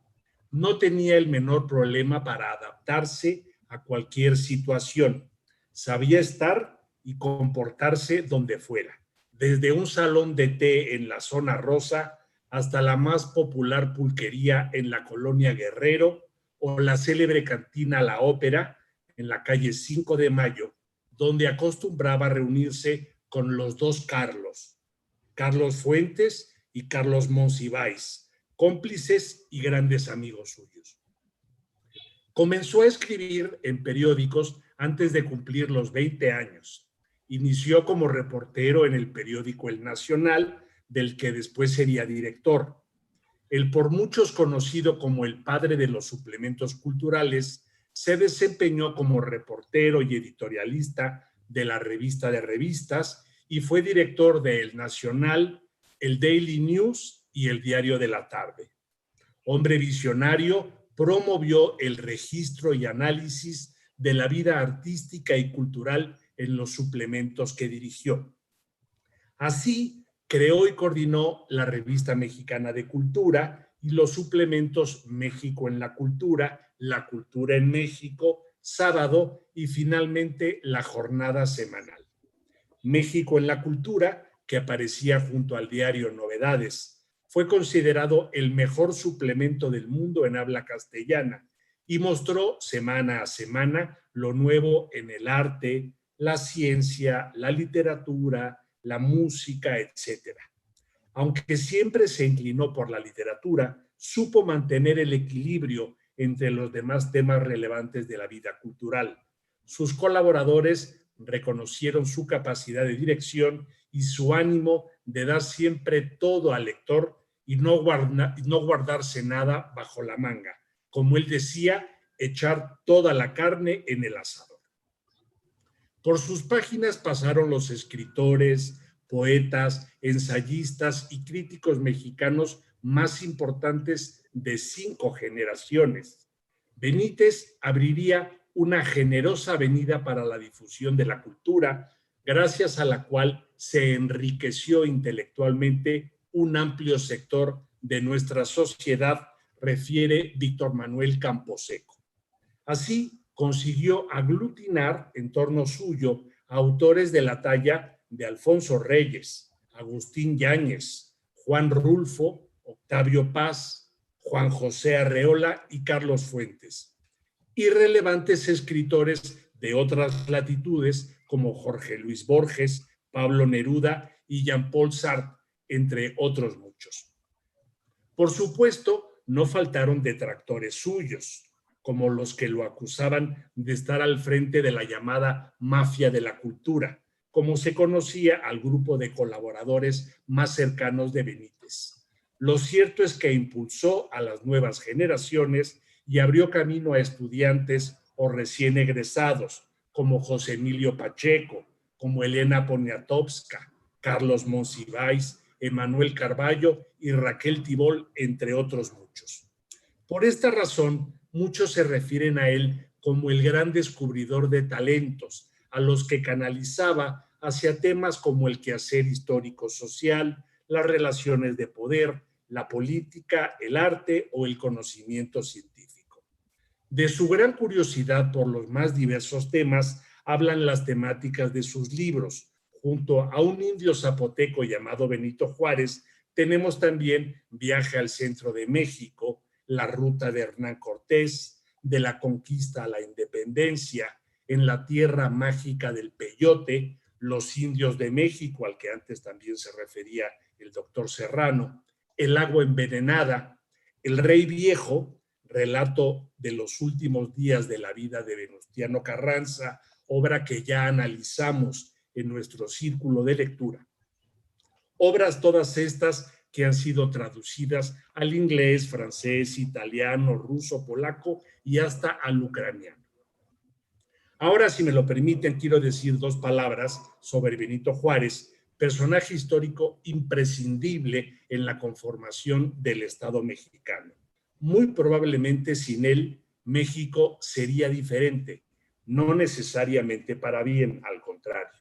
No tenía el menor problema para adaptarse a cualquier situación. Sabía estar y comportarse donde fuera, desde un salón de té en la zona rosa hasta la más popular pulquería en la colonia Guerrero o la célebre cantina La Ópera en la calle 5 de Mayo, donde acostumbraba reunirse con los dos Carlos, Carlos Fuentes y Carlos Monsiváis, cómplices y grandes amigos suyos. Comenzó a escribir en periódicos antes de cumplir los 20 años. Inició como reportero en el periódico El Nacional, del que después sería director. El por muchos conocido como el padre de los suplementos culturales, se desempeñó como reportero y editorialista de la Revista de Revistas y fue director de El Nacional, el Daily News y el Diario de la Tarde. Hombre visionario, promovió el registro y análisis de la vida artística y cultural en los suplementos que dirigió. Así, creó y coordinó la Revista Mexicana de Cultura y los suplementos México en la Cultura en México, Sábado y finalmente la Jornada Semanal. México en la Cultura, que aparecía junto al diario Novedades, fue considerado el mejor suplemento del mundo en habla castellana y mostró semana a semana lo nuevo en el arte, la ciencia, la literatura, la música, etc. Aunque siempre se inclinó por la literatura, supo mantener el equilibrio entre los demás temas relevantes de la vida cultural. Sus colaboradores reconocieron su capacidad de dirección y su ánimo de dar siempre todo al lector y no guardarse nada bajo la manga. Como él decía, echar toda la carne en el asador. Por sus páginas pasaron los escritores, poetas, ensayistas y críticos mexicanos más importantes de 5 generaciones. Benítez abriría una generosa avenida para la difusión de la cultura, gracias a la cual se enriqueció intelectualmente un amplio sector de nuestra sociedad, refiere Víctor Manuel Camposeco. Así, consiguió aglutinar en torno suyo a autores de la talla de Alfonso Reyes, Agustín Yáñez, Juan Rulfo, Octavio Paz, Juan José Arreola y Carlos Fuentes, y relevantes escritores de otras latitudes como Jorge Luis Borges, Pablo Neruda y Jean-Paul Sartre, entre otros muchos. Por supuesto, no faltaron detractores suyos. como los que lo acusaban de estar al frente de la llamada mafia de la cultura, como se conocía al grupo de colaboradores más cercanos de Benítez. Lo cierto es que impulsó a las nuevas generaciones y abrió camino a estudiantes o recién egresados, como José Emilio Pacheco, como Elena Poniatowska, Carlos Monsiváis, Emanuel Carballo y Raquel Tibol, entre otros muchos. Por esta razón, muchos se refieren a él como el gran descubridor de talentos, a los que canalizaba hacia temas como el quehacer histórico-social, las relaciones de poder, la política, el arte o el conocimiento científico. De su gran curiosidad por los más diversos temas hablan las temáticas de sus libros. Junto a un indio zapoteco llamado Benito Juárez, tenemos también Viaje al Centro de México, La Ruta de Hernán Cortés, De la Conquista a la Independencia, En la Tierra Mágica del Peyote, Los Indios de México, al que antes también se refería el doctor Serrano, El Agua Envenenada, El Rey Viejo, relato de los últimos días de la vida de Venustiano Carranza, obra que ya analizamos en nuestro círculo de lectura. Obras todas estas que han sido traducidas al inglés, francés, italiano, ruso, polaco y hasta al ucraniano. Ahora, si me lo permiten, quiero decir dos palabras sobre Benito Juárez, personaje histórico imprescindible en la conformación del Estado mexicano. Muy probablemente sin él, México sería diferente, no necesariamente para bien, al contrario.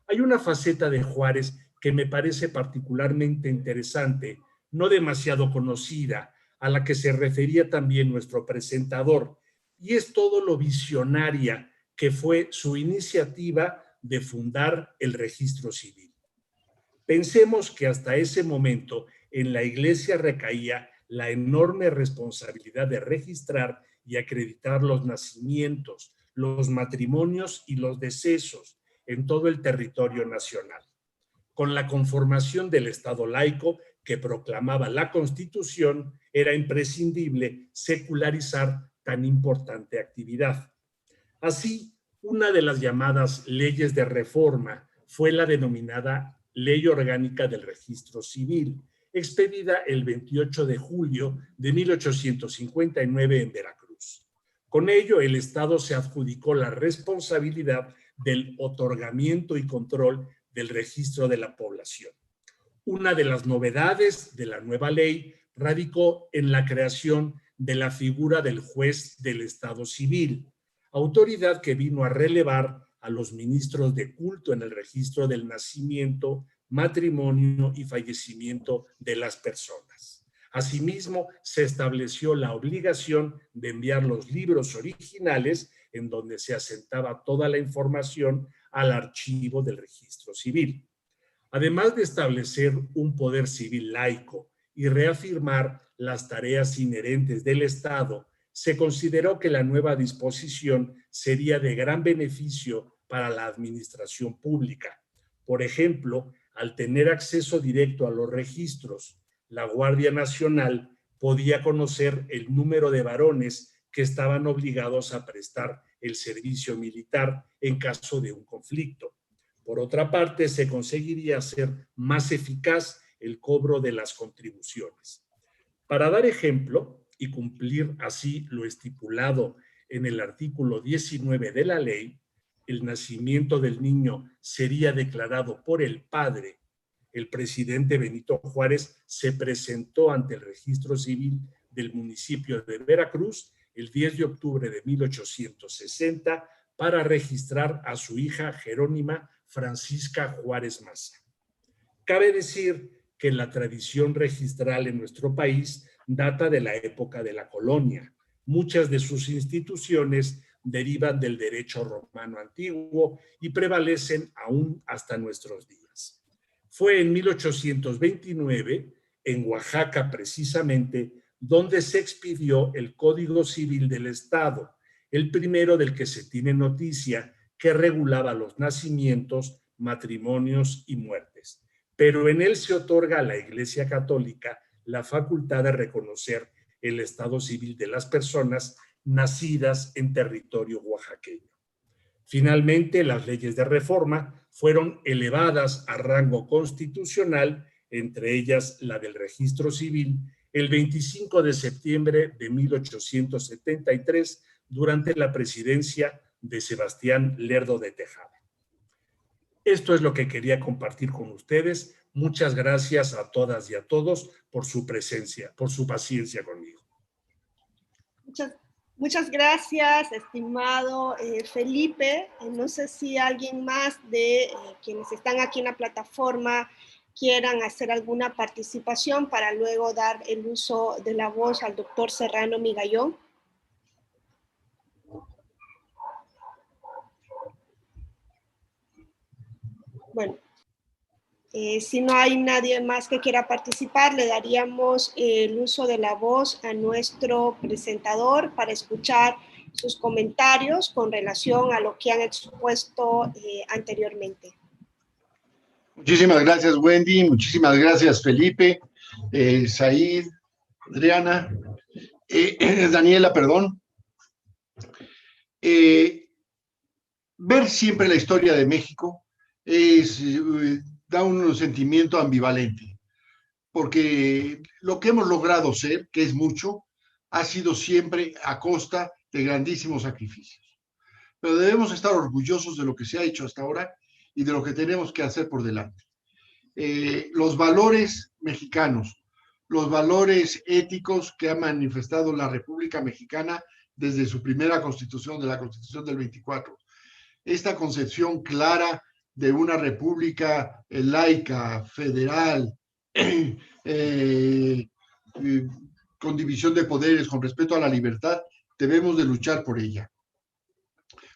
Hay una faceta de Juárez que me parece particularmente interesante, no demasiado conocida, a la que se refería también nuestro presentador, y es todo lo visionaria que fue su iniciativa de fundar el Registro Civil. Pensemos que hasta ese momento en la Iglesia recaía la enorme responsabilidad de registrar y acreditar los nacimientos, los matrimonios y los decesos en todo el territorio nacional. Con la conformación del Estado laico que proclamaba la Constitución, era imprescindible secularizar tan importante actividad. Así, una de las llamadas leyes de reforma fue la denominada Ley Orgánica del Registro Civil, expedida el 28 de julio de 1859 en Veracruz. Con ello, el Estado se adjudicó la responsabilidad del otorgamiento y control del registro de la población. Una de las novedades de la nueva ley radicó en la creación de la figura del juez del Estado Civil, autoridad que vino a relevar a los ministros de culto en el registro del nacimiento, matrimonio y fallecimiento de las personas. Asimismo, se estableció la obligación de enviar los libros originales en donde se asentaba toda la información al archivo del registro civil. Además de establecer un poder civil laico y reafirmar las tareas inherentes del Estado, se consideró que la nueva disposición sería de gran beneficio para la administración pública. Por ejemplo, al tener acceso directo a los registros, la Guardia Nacional podía conocer el número de varones que estaban obligados a prestar el servicio militar en caso de un conflicto. Por otra parte, se conseguiría hacer más eficaz el cobro de las contribuciones. Para dar ejemplo y cumplir así lo estipulado en el artículo 19 de la ley, el nacimiento del niño sería declarado por el padre. El presidente Benito Juárez se presentó ante el registro civil del municipio de Veracruz el 10 de octubre de 1860 para registrar a su hija Jerónima Francisca Juárez Maza. Cabe decir que la tradición registral en nuestro país data de la época de la colonia. Muchas de sus instituciones derivan del derecho romano antiguo y prevalecen aún hasta nuestros días. Fue en 1829, en Oaxaca precisamente, donde se expidió el Código Civil del Estado, el primero del que se tiene noticia, que regulaba los nacimientos, matrimonios y muertes. Pero en él se otorga a la Iglesia Católica la facultad de reconocer el estado civil de las personas nacidas en territorio oaxaqueño. Finalmente, las leyes de reforma fueron elevadas a rango constitucional, entre ellas la del registro civil, el 25 de septiembre de 1873, durante la presidencia de Sebastián Lerdo de Tejada. Esto es lo que quería compartir con ustedes. Muchas gracias a todas y a todos por su presencia, por su paciencia conmigo. Muchas gracias, estimado Felipe. No sé si alguien más de quienes están aquí en la plataforma quieran hacer alguna participación para luego dar el uso de la voz al doctor Serrano Migallón. Bueno, si no hay nadie más que quiera participar, le daríamos el uso de la voz a nuestro presentador para escuchar sus comentarios con relación a lo que han expuesto anteriormente. Muchísimas gracias, Wendy. Muchísimas gracias, Felipe, Said, Adriana, Daniela, perdón. Ver siempre la historia de México da un sentimiento ambivalente, porque lo que hemos logrado ser, que es mucho, ha sido siempre a costa de grandísimos sacrificios. Pero debemos estar orgullosos de lo que se ha hecho hasta ahora y de lo que tenemos que hacer por delante. Los valores mexicanos, los valores éticos que ha manifestado la República Mexicana desde su primera constitución, de la Constitución del 24. Esta concepción clara de una república laica, federal, con división de poderes, con respeto a la libertad, debemos de luchar por ella.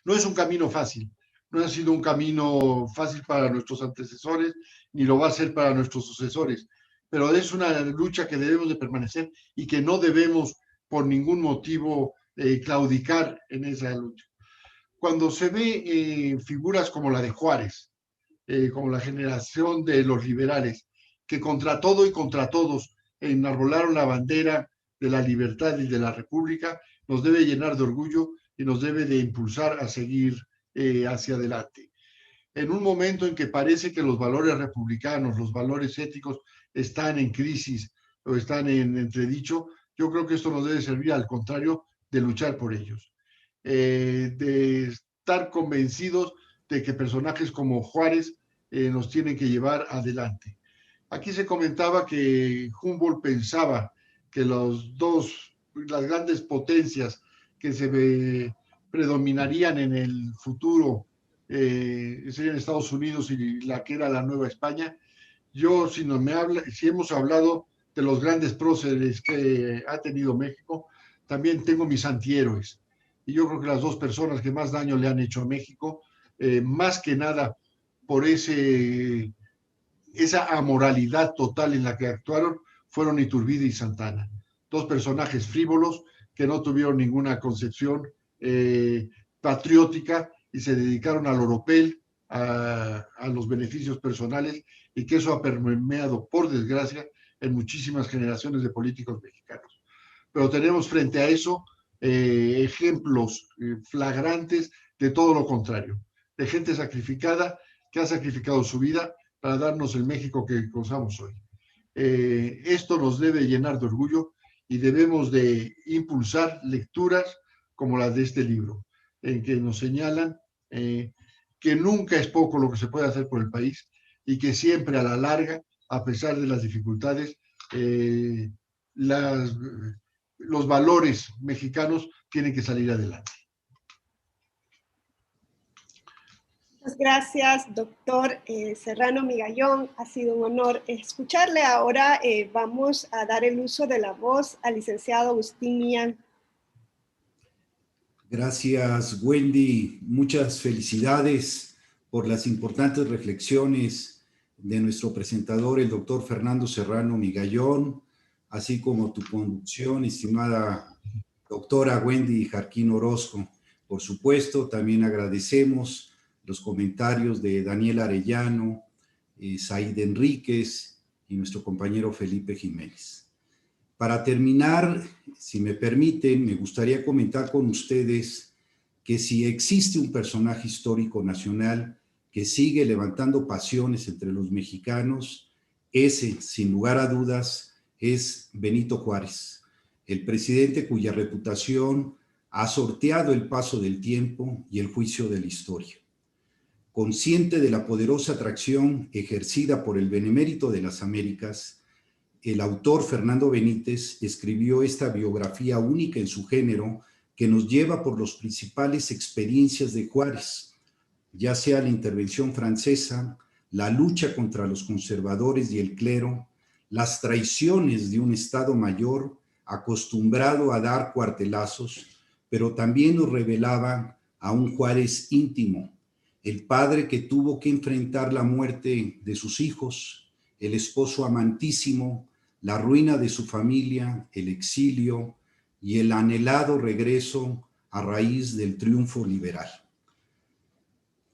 No es un camino fácil, no ha sido un camino fácil para nuestros antecesores, ni lo va a ser para nuestros sucesores, pero es una lucha que debemos de permanecer y que no debemos por ningún motivo claudicar en esa lucha. Cuando se ve figuras como la de Juárez, como la generación de los liberales, que contra todo y contra todos enarbolaron la bandera de la libertad y de la república, nos debe llenar de orgullo y nos debe de impulsar a seguir hacia adelante. En un momento en que parece que los valores republicanos, los valores éticos están en crisis o están en entredicho, yo creo que esto nos debe servir al contrario de luchar por ellos, de estar convencidos de que personajes como Juárez nos tienen que llevar adelante. Aquí se comentaba que Humboldt pensaba que las grandes potencias que se predominarían en el futuro serían Estados Unidos y la que era la Nueva España. Yo, si hemos hablado de los grandes próceres que ha tenido México, también tengo mis antihéroes. Y yo creo que las dos personas que más daño le han hecho a México, más que nada por esa amoralidad total en la que actuaron, fueron Iturbide y Santana. Dos personajes frívolos que no tuvieron ninguna concepción patriótica y se dedicaron al oropel, a los beneficios personales, y que eso ha permeado, por desgracia, en muchísimas generaciones de políticos mexicanos. Pero tenemos frente a eso ejemplos flagrantes de todo lo contrario, de gente sacrificada que ha sacrificado su vida para darnos el México que gozamos hoy. Esto nos debe llenar de orgullo y debemos de impulsar lecturas como las de este libro, en que nos señalan que nunca es poco lo que se puede hacer por el país y que siempre a la larga, a pesar de las dificultades, los valores mexicanos tienen que salir adelante. Muchas gracias, doctor Serrano Migallón. Ha sido un honor escucharle. Ahora vamos a dar el uso de la voz al licenciado Agustín Millán. Gracias, Wendy. Muchas felicidades por las importantes reflexiones de nuestro presentador, el doctor Fernando Serrano Migallón, así como tu conducción, estimada doctora Wendy Jarquín Orozco. Por supuesto, también agradecemos los comentarios de Daniel Arellano, Said Enríquez y nuestro compañero Felipe Jiménez. Para terminar, si me permiten, me gustaría comentar con ustedes que si existe un personaje histórico nacional que sigue levantando pasiones entre los mexicanos, ese, sin lugar a dudas, es Benito Juárez, el presidente cuya reputación ha sorteado el paso del tiempo y el juicio de la historia. Consciente de la poderosa atracción ejercida por el Benemérito de las Américas, el autor Fernando Benítez escribió esta biografía única en su género que nos lleva por las principales experiencias de Juárez, ya sea la intervención francesa, la lucha contra los conservadores y el clero, las traiciones de un Estado Mayor acostumbrado a dar cuartelazos, pero también nos revelaba a un Juárez íntimo, el padre que tuvo que enfrentar la muerte de sus hijos, el esposo amantísimo, la ruina de su familia, el exilio y el anhelado regreso a raíz del triunfo liberal.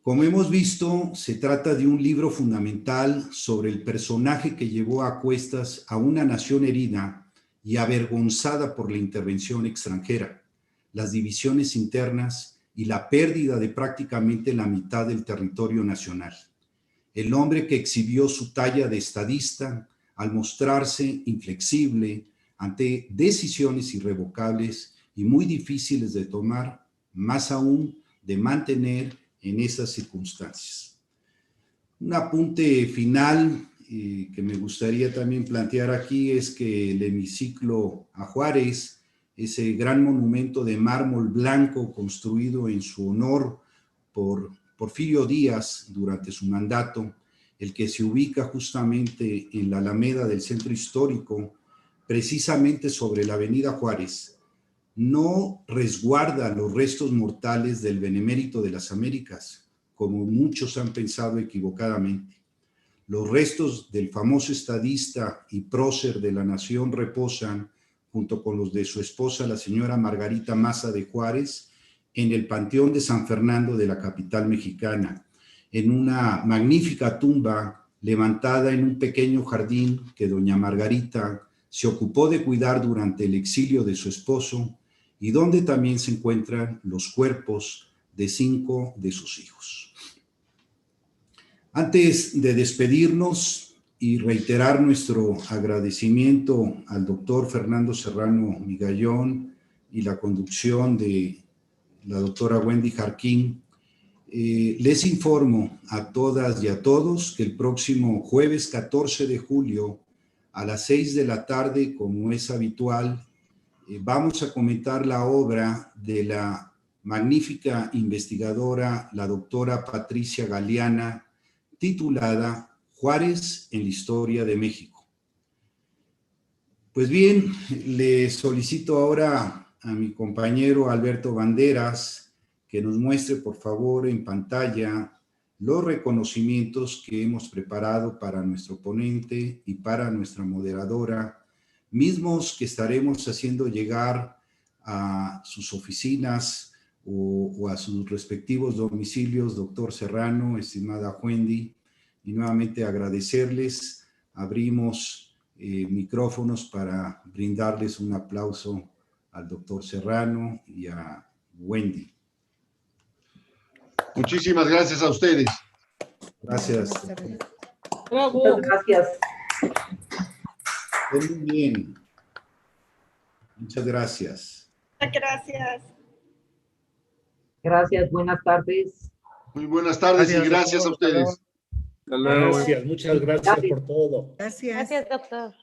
Como hemos visto, se trata de un libro fundamental sobre el personaje que llevó a cuestas a una nación herida y avergonzada por la intervención extranjera, las divisiones internas y la pérdida de prácticamente la mitad del territorio nacional. El hombre que exhibió su talla de estadista al mostrarse inflexible ante decisiones irrevocables y muy difíciles de tomar, más aún de mantener en esas circunstancias. Un apunte final que me gustaría también plantear aquí es que el hemiciclo a Juárez, ese gran monumento de mármol blanco construido en su honor por Porfirio Díaz durante su mandato, el que se ubica justamente en la Alameda del Centro Histórico, precisamente sobre la Avenida Juárez, no resguarda los restos mortales del Benemérito de las Américas, como muchos han pensado equivocadamente. Los restos del famoso estadista y prócer de la nación reposan, junto con los de su esposa, la señora Margarita Maza de Juárez, en el Panteón de San Fernando de la capital mexicana, en una magnífica tumba levantada en un pequeño jardín que doña Margarita se ocupó de cuidar durante el exilio de su esposo y donde también se encuentran los cuerpos de 5 de sus hijos. Antes de despedirnos y reiterar nuestro agradecimiento al doctor Fernando Serrano Migallón y la conducción de la doctora Wendy Jarquín, les informo a todas y a todos que el próximo jueves 14 de julio a las 6 de la tarde, como es habitual, vamos a comentar la obra de la magnífica investigadora, la doctora Patricia Galeana, titulada Juárez en la historia de México. Pues bien, le solicito ahora a mi compañero Alberto Banderas que nos muestre, por favor, en pantalla los reconocimientos que hemos preparado para nuestro ponente y para nuestra moderadora, mismos que estaremos haciendo llegar a sus oficinas o a sus respectivos domicilios, doctor Serrano, estimada Wendy, y nuevamente agradecerles. Abrimos micrófonos para brindarles un aplauso al doctor Serrano y a Wendy. Muchísimas gracias a ustedes. Gracias. Bravo. Muchas gracias. Muy bien. Muchas gracias. Muchas gracias. Gracias, buenas tardes. Muy buenas tardes y gracias a ustedes. Gracias, muchas gracias por todo. Gracias, doctor.